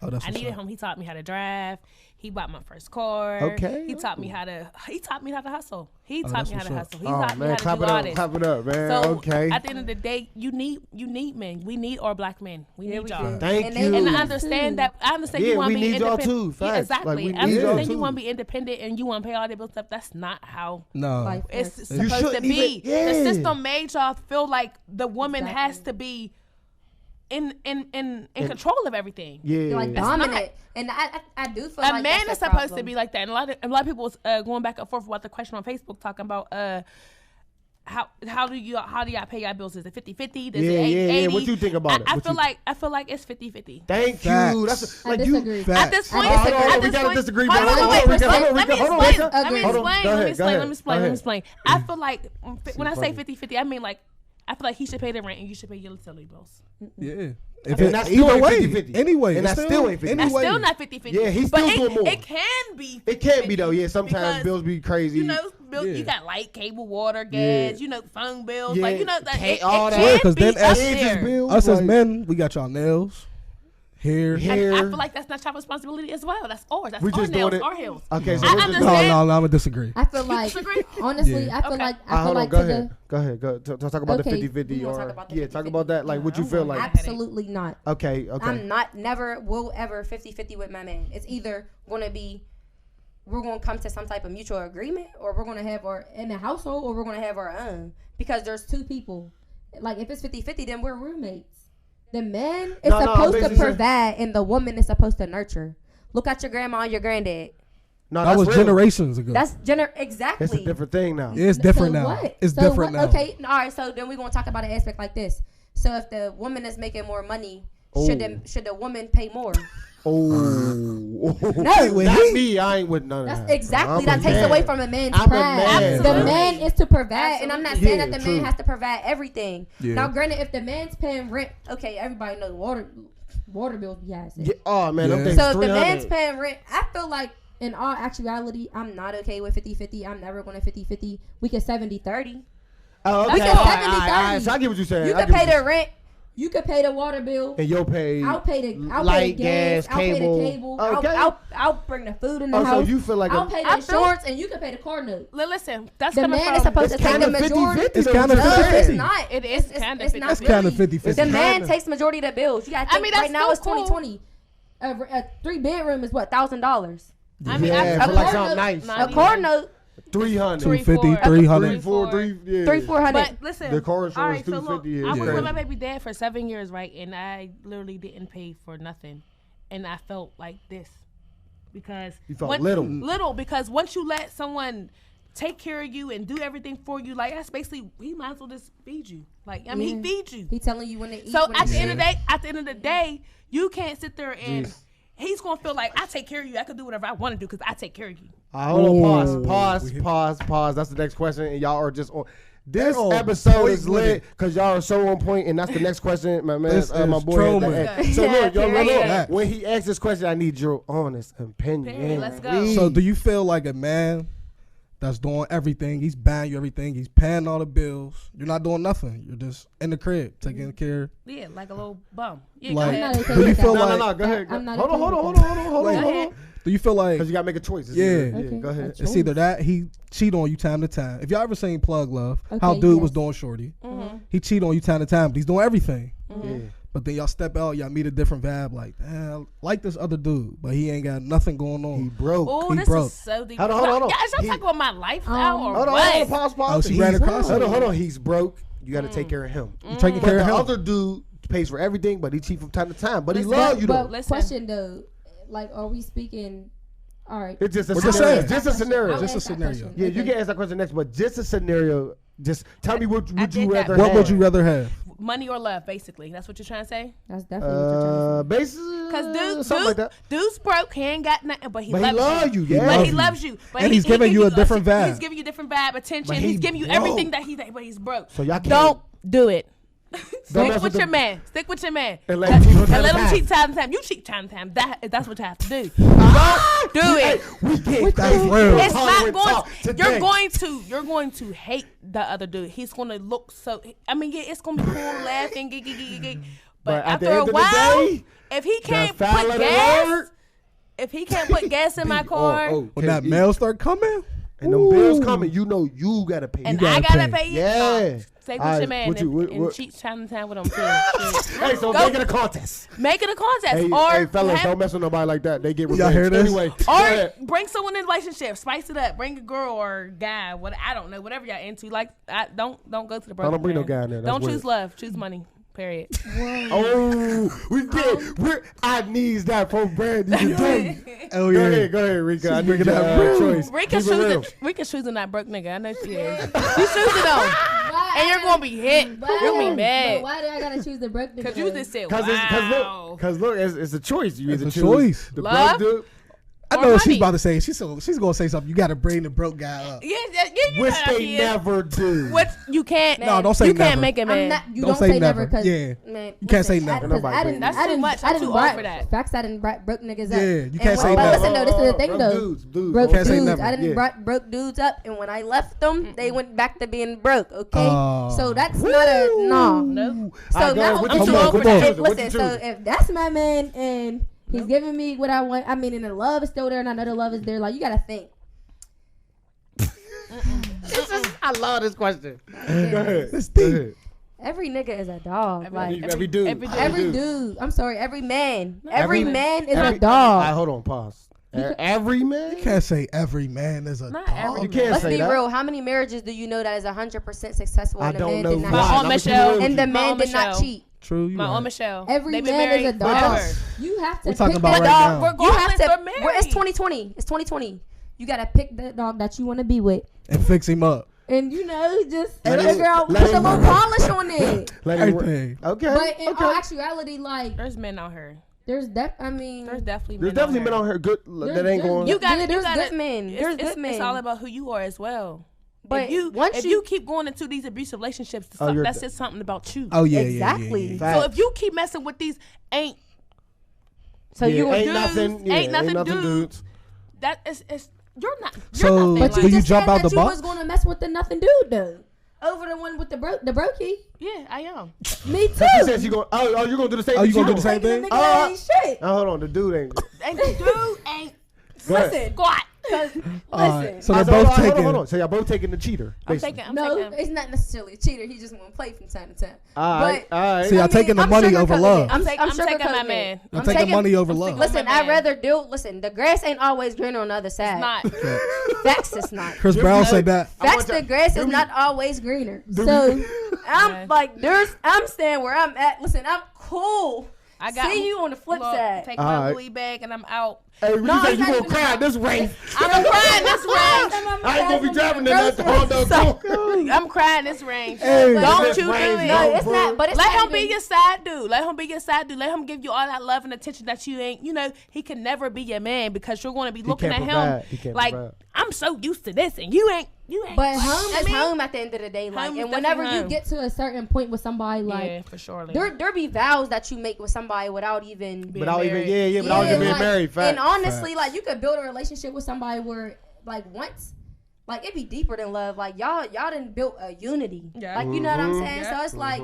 S2: Oh, that's
S4: I
S2: what's
S4: needed
S2: up.
S4: him. He taught me how to drive. He bought my first car.
S1: Okay.
S4: He taught me how to. He taught me how to hustle. He
S2: Oh,
S4: taught
S2: that's
S4: me how to
S2: what's up.
S4: hustle. He
S1: Oh
S4: taught me
S1: man,
S4: how
S1: clap
S4: to
S1: it
S4: do all
S1: up,
S4: this.
S1: clap it up, man.
S4: So
S1: Okay.
S4: at the end of the day, you need men. We need our black men. We
S3: Yeah,
S4: need
S3: we
S4: y'all.
S3: do.
S1: Thank
S3: And
S1: you.
S3: they-
S4: And I
S3: Ooh.
S4: understand that. I understand
S1: Yeah,
S4: you want
S1: we
S4: to be
S1: need y'all
S4: independent.
S1: too.
S4: Yeah,
S1: Facts.
S4: exactly.
S1: Like, we
S4: I
S1: need y'all
S4: understand you
S1: too.
S4: want to be independent and you want to pay all that bill stuff. That's not how
S2: No.
S3: Life
S4: it's
S3: works.
S1: You
S4: supposed to
S1: shouldn't
S4: be.
S1: even- yeah.
S4: The system made y'all feel like the woman
S3: Exactly.
S4: has to be in control of everything.
S1: Yeah.
S3: like
S4: That's
S3: dominant,
S4: not-
S3: and I do feel
S4: A
S3: like
S4: man is
S3: that's a
S4: supposed to
S3: problem.
S4: be like that. And a lot of people was going back and forth about the question on Facebook talking about how do y'all pay y'all bills? Is it 50-50? Does
S1: Yeah,
S4: it 80?
S1: yeah, yeah. What you think about it?
S4: I
S1: What
S4: feel
S1: you-
S4: like it's 50-50.
S1: Thank
S2: Facts.
S1: you. That's
S3: I
S1: like you.
S3: disagree.
S2: Facts.
S4: At this point,
S3: I disagree.
S1: Hold on,
S4: at
S1: we
S4: this
S1: gotta
S4: point-
S1: disagree,
S4: hold
S1: bro.
S4: on,
S1: Hold
S4: wait,
S1: on,
S4: wait,
S1: hold on,
S4: let me
S1: hold on,
S4: explain.
S1: Rika.
S3: Agree.
S4: Let me
S1: Hold on.
S4: explain.
S1: Go
S4: Let me
S1: ahead,
S4: explain.
S1: go
S4: Let me explain. Let me
S1: ahead.
S4: explain. I feel like when I say
S1: funny.
S4: 50-50, I mean like I feel like he should pay the rent and you should pay your utility bills.
S2: Yeah.
S1: And that's still
S2: either
S1: ain't
S2: way,
S1: 50-50.
S2: anyway,
S1: And
S2: it's
S1: that's still ain't 50-50.
S4: That's
S2: anyway.
S4: still not 50-50.
S1: Yeah, he's
S4: but
S1: still doing more.
S4: It can be.
S1: It can't be though. Yeah, sometimes
S4: because,
S1: bills be crazy.
S4: You know, bills,
S2: Yeah.
S4: you got light, cable, water, gas.
S1: Yeah.
S4: You know, phone bills.
S1: Yeah,
S4: Like you know, like,
S1: can't-
S4: it
S1: all that.
S4: can
S2: Yeah, 'cause
S4: be
S2: then
S4: up
S2: as-
S1: Kids'
S4: there.
S1: bills,
S2: Us as
S1: like-
S2: men, we got y'all nails, hair.
S4: And
S1: Hair.
S4: I feel like that's not your responsibility as well. That's ours. That's
S1: We
S4: our
S1: just
S4: nails,
S1: doing it.
S4: our hills.
S1: Okay, so
S4: I
S1: we're just
S4: understand.
S2: No, I'm gonna disagree.
S3: I feel like
S4: disagree?
S3: honestly,
S2: Yeah.
S3: I feel
S4: Okay.
S3: like I feel
S1: hold on,
S3: like
S1: go
S3: to
S1: ahead. Go ahead. Go talk about
S3: Okay,
S1: the 50-50
S3: we gonna
S1: or
S3: talk about the
S1: yeah, talk
S3: 50-50.
S1: about that. Like what you
S4: I'm
S1: feel
S4: going
S1: like.
S3: absolutely not.
S1: Okay.
S3: I'm not never will ever 50-50 with my man. It's either gonna be we're gonna come to some type of mutual agreement, or we're gonna have our in the household, or we're gonna have our own. Because there's two people. Like if it's 50-50, then we're roommates. The man is
S1: No,
S3: supposed to
S1: basically saying-
S3: provide, and the woman is supposed to nurture. Look at your grandma and your granddad.
S1: No,
S2: That
S1: that's
S2: was
S1: real.
S2: generations ago.
S3: That's exactly.
S1: It's a different thing now.
S2: Yeah, it's different
S3: So
S2: now.
S3: what?
S2: It's
S3: So
S2: different
S3: what-
S2: now.
S3: Okay, all right. So then we're gonna talk about an aspect like this. So if the woman is making more money, should the woman pay more?
S1: Oh,
S3: No.
S2: Wait,
S1: not
S2: he-
S1: me. I ain't with none of
S3: That's
S1: that.
S3: exactly
S1: I'm
S3: that
S1: a
S3: takes
S1: man.
S3: away from a man's
S1: I'm a
S3: pride.
S1: man.
S3: The
S4: Absolutely.
S3: man is to provide, and I'm not saying
S1: Yeah,
S3: that the
S1: true.
S3: man has to provide everything.
S2: Yeah.
S3: Now, granted, if the man's paying rent, okay, everybody knows water bills be high.
S1: Yeah, oh man,
S2: Yeah.
S1: I'm
S3: So if the man's
S1: 300.
S3: paying rent, I feel like in all actuality, I'm not okay with 50-50. I'm never going to 50-50. We could 70-30.
S1: Oh, okay.
S3: We can
S1: All right,
S3: 70-30.
S1: all right, so I get what you're saying.
S3: You
S1: I
S3: can
S1: get
S3: pay
S1: what
S3: the rent. You could pay the water bill.
S1: and you'll pay.
S3: I'll pay the
S1: light,
S3: gas.
S1: gas,
S3: I'll pay
S1: cable.
S3: the cable.
S1: Okay.
S3: I'll bring the food in the
S1: Oh, so
S3: house.
S1: you feel like
S3: I'll
S1: a-
S3: pay the
S4: I feel-
S3: insurance, and you can pay the car note.
S4: Listen, that's
S3: The
S4: coming
S3: man
S4: from.
S3: is supposed
S1: It's
S3: to take
S1: kind
S3: the
S1: of
S3: majority.
S1: 50-50.
S2: It's
S1: though,
S2: kinda
S1: what you're
S2: 50-50.
S1: saying.
S3: It's not.
S4: It is
S3: It's
S4: kinda
S3: not
S4: 50-50.
S2: That's kinda
S3: really.
S2: 50-50.
S3: The man
S1: Kinda.
S3: takes majority of the bills. You got to
S4: I
S3: think
S4: mean,
S3: right
S4: that's
S3: now it's
S4: still cool.
S3: 2020. A 3-bedroom is what, $1,000.
S4: I mean,
S1: Yeah,
S4: I,
S1: for
S3: a
S1: like
S3: car
S1: something
S3: note-
S1: nice.
S4: Not
S3: A car
S4: even.
S3: note,
S1: 300.
S2: 250,
S4: 300.
S2: 300.
S1: 3, yeah.
S3: 300-400.
S4: But listen,
S1: The car insurance
S4: all right, so look,
S1: 250 is
S4: I was
S1: crazy.
S4: with my baby dad for 7 years, right? And I literally didn't pay for nothing, and I felt like this. because
S1: You felt little.
S4: Little because once you let someone take care of you and do everything for you, like that's basically he might as well just feed you. Like I mean, he feeds you.
S3: He telling you when to eat.
S4: So at the end of the day, you can't sit there and he's gonna feel like I take care of you. I can do whatever I want to do because I take care of you.
S1: Hold on, pause. That's the next question, and y'all are just on. This episode is lit because y'all are so on point, and that's the next question. My man, my boy. So look, look. When he asks this question, I need your honest opinion.
S4: Let's go.
S2: So do you feel like a man that's doing everything? He's buying you everything. He's paying all the bills. You're not doing nothing. You're just in the crib taking care.
S4: Yeah, like a little bum. Yeah,
S2: like, do you feel like?
S1: No, go ahead. Hold on.
S2: Do you feel like?
S1: Because you gotta make a choice. Go ahead.
S2: It's either that he cheat on you time to time. If y'all ever seen Plug Love, how dude was doing shorty, he cheat on you time to time, but he's doing everything. But then y'all step out, y'all meet a different vibe. Like, like this other dude, but he ain't got nothing going on.
S1: He broke.
S4: Oh, this
S2: broke.
S4: Is so deep.
S1: Hold on.
S4: Y'all talking about my lifestyle or
S1: hold
S4: what?
S1: on. Pause.
S2: Oh, she ran across.
S1: Hold on. He's broke. You got to take care of him.
S2: You taking care of him.
S1: The other dude pays for everything, but he cheat from time to time. But he love you though.
S3: But question though, like, are we speaking? All right.
S1: It's just a
S2: scenario.
S1: Just a scenario.
S2: Just a scenario.
S1: Yeah, you can ask that question next, but just a scenario. Just tell me what would you rather have?
S2: What would you rather have?
S4: Money or love, basically. That's what you're trying to say?
S3: That's definitely what you're trying to say.
S1: Basically, something like that.
S4: Dude's broke. He ain't got nothing, but he loves you.
S1: Yeah.
S4: But he loves you. But
S2: and he's giving you a different vibe.
S4: He's giving you different vibe, attention.
S1: He's
S4: giving you
S1: broke.
S4: everything that but he's broke.
S1: So y'all can't.
S4: Don't do it.
S1: Don't
S4: Stick with your man. Stick with your man.
S1: And let him
S4: cheat time to time. You cheat time to time. That's what you have to do. Don't do it. It's not going. You're going to hate the other dude. He's going to look so. I mean, yeah, it's going to be cool, laughing, but after a while, if he can't put gas in my car,
S2: when that mail start coming,
S1: and them bills coming, you know you gotta pay.
S4: And I gotta pay.
S1: Yeah.
S4: Stay with your man and cheat time to time with him too.
S1: Hey, so make it a contest.
S4: Make it a contest.
S1: Hey, fellas, don't mess with nobody like that. They get revenge.
S2: Y'all hear this?
S1: Anyway.
S4: Or bring someone in a relationship. Spice it up. Bring a girl or guy. I don't know. Whatever y'all into. Like, don't go to the broken
S1: Don't bring
S4: man.
S1: no guy in there.
S4: Don't
S1: That's
S4: choose love. Choose money. Period.
S1: I needs that from Brandy today.
S2: Oh yeah.
S1: Go ahead, Rika. I
S2: bringing
S1: need
S2: that
S1: choice.
S4: Rika's choosing that broke nigga. I know she is. She's choosing them. And you're gonna be hit. You're gonna be mad.
S3: But why do I gotta choose the broke nigga?
S4: Because you just said wow.
S1: Because look, it's a choice. You
S2: It's
S1: either
S2: a
S1: choose
S2: choice.
S1: the
S4: Love?
S1: broke dude.
S2: I know what she's about to say. She's gonna say something. You gotta bring the broke guy up.
S4: Yeah, you
S1: Which
S4: know
S1: they never do.
S4: What you can't.
S2: No, don't say
S4: you
S2: never.
S4: can't make it, man.
S3: You don't say never because
S2: you can't say never.
S4: That's too much. I'm too old for that.
S3: Facts, I didn't broke niggas up.
S2: Yeah, you can't say
S3: but
S2: never.
S3: listen though, this is the thing though.
S1: Dudes.
S3: Broke
S2: Can't say
S3: dudes.
S2: never.
S3: I didn't broke dudes up, and when I left them, they went back to being broke. Okay, so that's not a no.
S4: Nope.
S3: So now
S4: I'm too old for that.
S3: Listen, so if that's my man and he's giving me what I want, I mean, and the love is still there, and I know the love is there. Like, you gotta think.
S1: I love this question. Go ahead.
S2: It's deep.
S3: Every nigga is a dog.
S1: Every dude.
S3: Every dude. I'm sorry. Every man. Every man is a
S1: All right,
S3: dog.
S1: hold on. Pause. Every man?
S2: You can't say every man is a dog.
S1: You can't
S3: Let's
S1: say
S3: be
S1: that.
S3: real. How many marriages do you know that is 100% successful
S1: I
S3: and the
S1: don't
S3: man
S1: know
S3: did not
S1: why.
S3: cheat?
S4: My Aunt Michelle.
S3: And the
S4: My
S3: man
S4: Aunt
S3: did not
S4: Michelle.
S3: cheat.
S2: True.
S4: My Aunt Michelle.
S3: Every
S4: They been
S3: man is
S4: married
S3: a dog.
S4: forever.
S3: You have to
S2: We're talking
S3: pick
S2: about
S3: the
S2: right
S3: dog.
S2: now.
S3: You have to.
S4: They're married.
S3: It's 2020. It's 2020. You gotta pick the dog that you want to be with.
S2: And fix him up.
S3: And you know, just
S1: Let
S3: the
S1: it-
S3: girl
S1: let
S3: put
S1: it
S3: some more
S1: work.
S3: polish on it.
S1: Let it work.
S2: Everything.
S1: Okay.
S3: But in all actuality, like
S4: There's men out here.
S3: there's
S4: There's definitely
S1: men out here good that ain't going.
S4: You got it.
S3: There's good men. There's
S4: It's
S3: good men.
S4: It's all about who you are as well.
S3: But
S4: if you keep going into these abusive relationships, that says something about you.
S2: Oh yeah,
S3: Exactly.
S2: Yeah.
S4: So if you keep messing with these ain't
S1: ain't
S4: nothing
S1: dudes.
S4: dudes. That is you're not.
S2: So,
S4: you're nothing.
S2: but
S3: But
S2: do
S3: you
S2: you
S3: just
S2: jump
S3: said
S2: out
S3: that
S2: the
S3: you
S2: box?
S3: was gonna mess with the nothing dude though. Over the one with the brokey.
S4: Yeah, I am.
S3: Me too.
S1: She said she going. Oh, you gonna do the same?
S2: Oh,
S1: thing
S2: you gonna
S1: she
S2: do the same
S3: Taking
S2: thing?
S3: the nigga that ain't shit.
S1: Hold on, the dude ain't.
S4: And the dude ain't
S1: Go ahead.
S3: Listen,
S4: squat.
S3: listen.
S2: So they're both taking.
S1: Hold on. So y'all both taking the cheater.
S4: I'm
S1: basically.
S4: taking.
S3: No, it's not necessarily a cheater. He just want to play from time to time.
S1: All right.
S2: So y'all taking the money over love.
S4: I'm taking my
S3: sugarcoating
S4: man.
S2: I'm taking money over love.
S3: Listen,
S4: my man.
S3: I'd rather do. Listen, the grass ain't always greener on the other side.
S4: It's not.
S3: Facts, it's not.
S2: Chris Brown said that.
S3: Facts, the grass is not always greener. So I'm like, I'm staying where I'm at. Listen, I'm cool
S4: I got
S3: see you on the flip side.
S4: Take my Louis bag and I'm out.
S1: Hey, you said you gonna cry this race.
S4: I'm crying this rain.
S1: I ain't gonna be driving in that Honda.
S4: I'm crying this rain.
S1: Hey,
S4: don't you do it.
S3: No, it's not. But it's
S4: let
S3: not
S4: him be your side dude. Let him be your side dude. Let him give you all that love and attention that you ain't. You know, he can never be your man because you're going to be looking at him like I'm so used to this and you ain't.
S3: But home is home at the end of the day. Like, and whenever you get to a certain point with somebody, like,
S4: yeah, for sure.
S3: There be vows that you make with somebody without even
S1: being married. Fact.
S3: And honestly, like, you could build a relationship with somebody where, like, once, like, it'd be deeper than love. Like, y'all done built a unity. Yeah. Like, you know what I'm saying? Yeah. So it's like,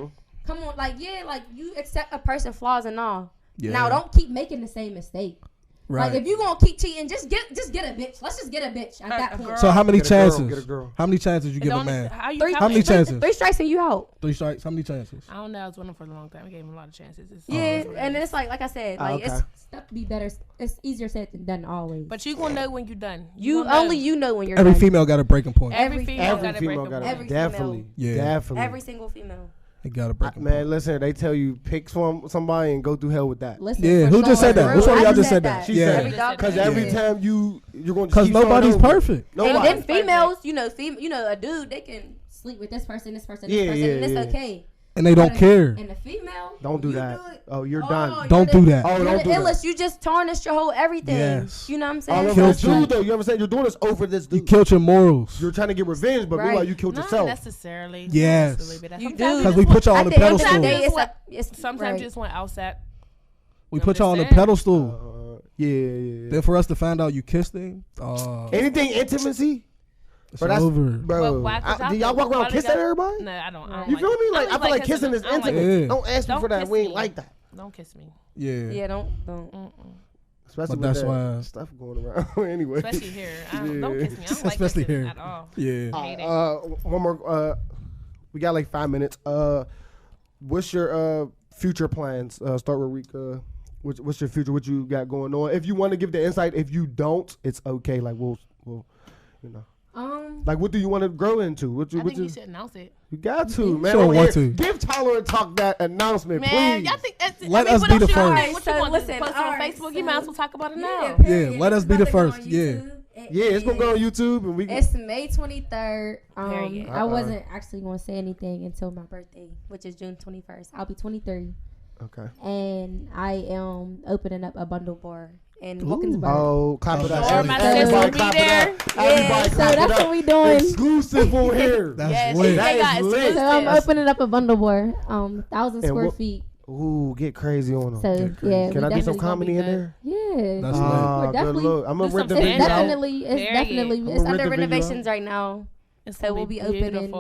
S3: come on, like, like, you accept a person's flaws and all. Yeah. Now, don't keep making the same mistake. Right. Like, if you gonna keep cheating, just get a bitch. Let's just get a bitch at that point.
S2: So how many chances? How many chances you give a man?
S4: How
S2: many chances?
S3: 3 strikes and you out.
S2: 3 strikes. How many chances?
S4: I don't know. I was with him for a long time. I gave him a lot of chances.
S3: And it's like I said, like it's stuff to be better. It's easier said than done always.
S4: But you gonna know when you're done.
S3: You know when you're
S2: Every
S3: done.
S2: female got a breaking point.
S4: Every female got a breaking point.
S1: Definitely.
S3: Every single female.
S2: They got a breaking point.
S1: Man, listen, they tell you pick somebody and go through hell with that.
S3: Listen,
S2: yeah, who just said that? Which one of y'all just said that?
S1: She said because every time you're going to
S2: because nobody's perfect.
S3: And then females, you know, a dude, they can sleep with this person, and it's okay.
S2: And they don't care.
S3: And the female,
S1: don't do that. Oh, you're done.
S2: Don't do that.
S1: Oh, don't do that.
S3: You just tarnished your whole everything. Yes. You know what I'm saying?
S1: All of this dude, though, you understand? You're doing this over this dude.
S2: You killed your morals.
S1: You're trying to get revenge, but meanwhile you killed yourself.
S4: Not necessarily.
S2: Yes.
S3: You do.
S2: Because we put y'all on the pedestal.
S4: Sometimes you just want outside.
S2: We put y'all on the pedestal.
S1: Yeah.
S2: Then for us to find out you kissed him.
S1: Anything intimacy?
S2: It's over.
S1: Bro, do y'all walk around kissing everybody?
S4: No, I don't.
S1: You feel me? Like, I feel like kissing is intimate.
S2: Yeah.
S1: Don't ask me for that. We ain't like that.
S4: Don't kiss me.
S2: Yeah.
S3: Yeah, don't.
S1: Especially with that stuff going around. Anyway.
S4: Especially here. Don't kiss me. I don't like kissing here at all.
S2: Yeah.
S1: One more. We got like 5 minutes. What's your future plans? Start with Rika. What's your future? What you got going on? If you want to give the insight, if you don't, it's okay. Like we'll you know. Like what do you want to grow into?
S4: I think you should announce it.
S1: You got to, man.
S2: Sure want to.
S1: Give Tolerant Talk that announcement,
S4: man,
S1: please.
S4: Y'all think
S2: let us be the first.
S4: What you want to post it on Facebook? You might as well talk about it now.
S2: Yeah, let us be the first. Yeah.
S1: Yeah, it's gonna go on YouTube and we.
S3: It's May 23rd. I wasn't actually gonna say anything until my birthday, which is June 21st. I'll be 23.
S1: Okay.
S3: And I am opening up a bundle bar in Wilkinsburg.
S1: Oh, clap it up!
S4: Everybody clap it up!
S3: Yeah, so that's what we doing.
S1: Exclusive on here.
S2: That's lit.
S1: That is lit.
S3: So I'm opening up a bundle bar, 1,000 square feet.
S1: Ooh, get crazy on them.
S3: So yeah,
S1: can I do some comedy in there?
S3: Yeah,
S2: that's lit.
S1: Good look. I'm gonna rent the
S3: video.
S1: It's
S3: definitely it's under renovations right now. So we'll be opening.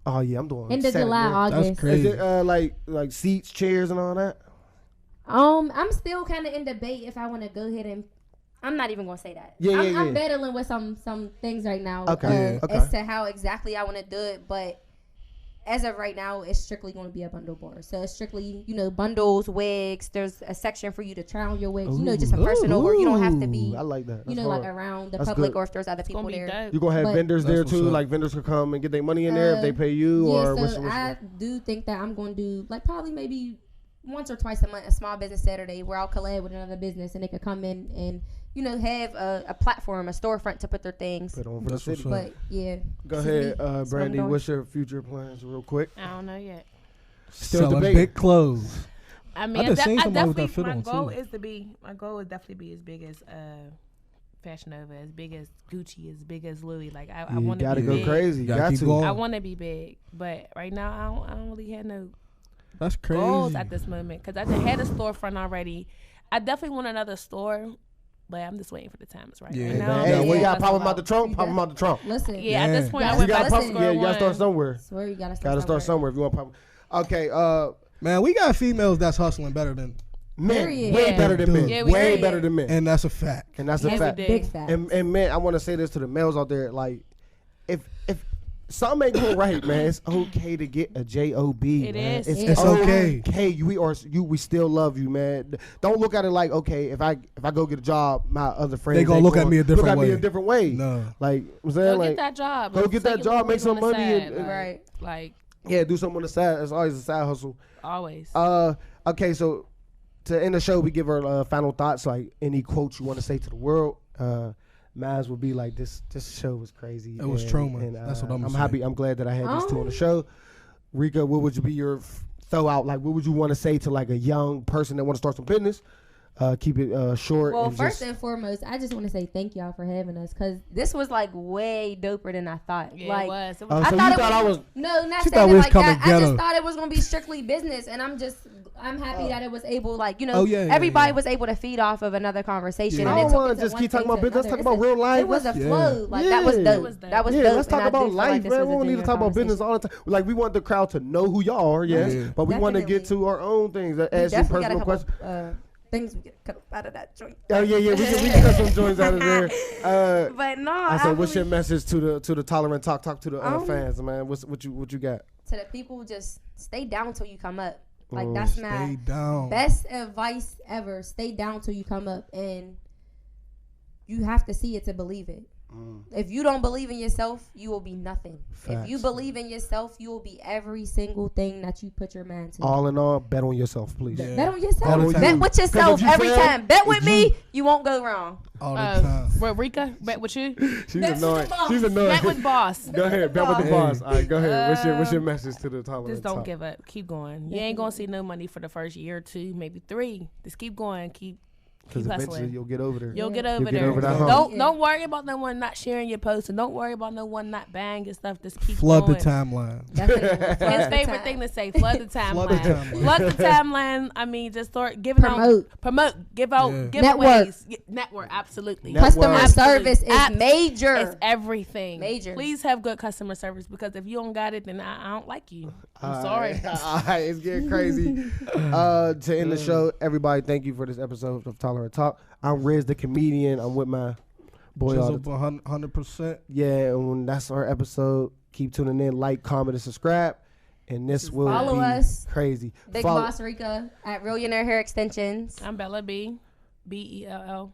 S1: Oh yeah, I'm doing
S3: end of July, August.
S2: That's crazy.
S1: Is it like seats, chairs, and all that?
S3: I'm still kind of in debate if I want to go ahead and. I'm not even gonna say that. I'm battling with some things right now. As to how exactly I want to do it, but as of right now, it's strictly going to be a bundle bar. So it's strictly, bundles, wigs. There's a section for you to try on your wigs. Just a personal work. You don't have to be.
S1: I like that. That's
S3: like around the public or if there's other people there.
S1: You're gonna have vendors there too. Like vendors could come and get their money in there if they pay you.
S3: I do think that I'm going to do like probably maybe once or twice a month a small business Saturday where I'll collab with another business and they could come in and have a platform, a storefront to put their things.
S1: Put on for the city.
S3: But yeah.
S1: Go ahead, Brandy. What's your future plans, real quick?
S4: I don't know yet.
S2: Still selling big clothes.
S4: I mean, my goal is definitely be as big as Fashion Nova, as big as Gucci, as big as Louis. Like I want to be
S1: gotta go
S4: big.
S1: crazy. You got to.
S4: I want to be big, but right now I don't really have no.
S2: That's crazy.
S4: Goals at this moment because I just had a storefront already. I definitely want another store, but I'm just waiting for the times right.
S1: Yeah, well, you gotta pop them out the trunk. Pop them out the trunk.
S3: Listen,
S4: at this point, I
S1: went back to square one. You gotta start somewhere.
S3: Swear you gotta
S1: start somewhere if you want to pop. Okay,
S2: man, we got females that's hustling better than
S1: men. Way better than men.
S4: Yeah,
S1: way better than men.
S2: And that's a fact.
S3: Big fact.
S1: And man, I want to say this to the males out there, like, if something ain't going right, man, it's okay to get a job.
S4: It
S1: man.
S4: is.
S2: It's okay.
S1: Hey, we still love you, man. Don't look at it like, okay, if I go get a job, my other friends
S2: they gonna look at me a different way.
S1: No, like I'm saying,
S4: go get that job.
S1: Go get that job, make some money,
S3: right?
S4: Like
S1: do something on the side. It's always a side hustle.
S4: Always.
S1: Okay, so to end the show, we give our final thoughts, like any quotes you want to say to the world. Maz would be like, this show was crazy.
S2: It was trauma. And,
S1: that's what I'm happy. I'm glad that I had these two on the show. Rika, what would be your throw out? Like, what would you want to say to like a young person that want to start some business? Keep it short.
S3: Well, first and foremost, I just want to say thank y'all for having us, because this was like way doper than I thought.
S4: Yeah,
S3: like,
S4: it was.
S1: So I thought I was
S3: no, not
S2: she
S3: saying it like that.
S2: ghetto.
S3: I just thought it was gonna be strictly business, and I'm happy that it was able, like, you know, everybody was able to feed off of another conversation.
S1: I don't want to just keep talking about business. Let's talk about real life.
S3: It was a flow. Like, that was dope. That was dope.
S1: Let's talk about life, man. We don't need to talk about business all the time. Like, we want the crowd to know who y'all are, yes, but we want to get to our own things. Ask you personal questions.
S3: Things we get cut out of that joint.
S1: Oh yeah, we can cut some joints out of there.
S3: But no,
S1: I said, what's your message to the Tolerant Talk to the fans, man? What you got?
S3: To the people, just stay down till you come up. Like, that's my
S2: down.
S3: best advice ever. Stay down till you come up, and you have to see it to believe it. If you don't believe in yourself, you will be nothing.
S1: Facts.
S3: If you believe in yourself, you will be every single thing that you put your mind to.
S1: All in all, bet on yourself, please.
S3: Bet on yourself. Bet with yourself every time. Bet with me, you won't go wrong.
S2: All the time.
S4: Well, Rika, bet with you.
S1: She's annoying.
S4: Bet with boss.
S1: Go ahead, bet with the boss. All right, go ahead. What's your message to the Tolerant
S4: Just don't
S1: Talk?
S4: give up. Keep going. You ain't gonna see no money for the first year or two, maybe 3. Just keep going. Keep
S1: eventually
S4: hustling.
S1: You'll get over there.
S4: You'll get over
S1: Get
S4: there.
S1: over that hump.
S4: Don't worry about no one not sharing your posts, and don't worry about no one not banging your stuff. Just keep
S2: Flood
S4: going.
S2: the timeline.
S4: His favorite thing to say: flood the timeline. Flood the timeline. I mean, just start giving out, give out giveaways. Network, absolutely.
S3: Customer service is major.
S4: It's everything.
S3: Major.
S4: Please have good customer service, because if you don't got it, then I don't like you. I'm sorry.
S1: All right, it's getting crazy. To end the show, everybody, thank you for this episode of Tolerant Talk. I'm Rizz, the comedian. I'm with my boy.
S2: Jizzle 100%.
S1: Yeah, and that's our episode. Keep tuning in, like, comment, and subscribe. And this will
S3: follow
S1: be
S3: us.
S1: Crazy.
S3: Big Boss Rika at Millionaire Hair Extensions.
S4: I'm Bella B. BELLAAA.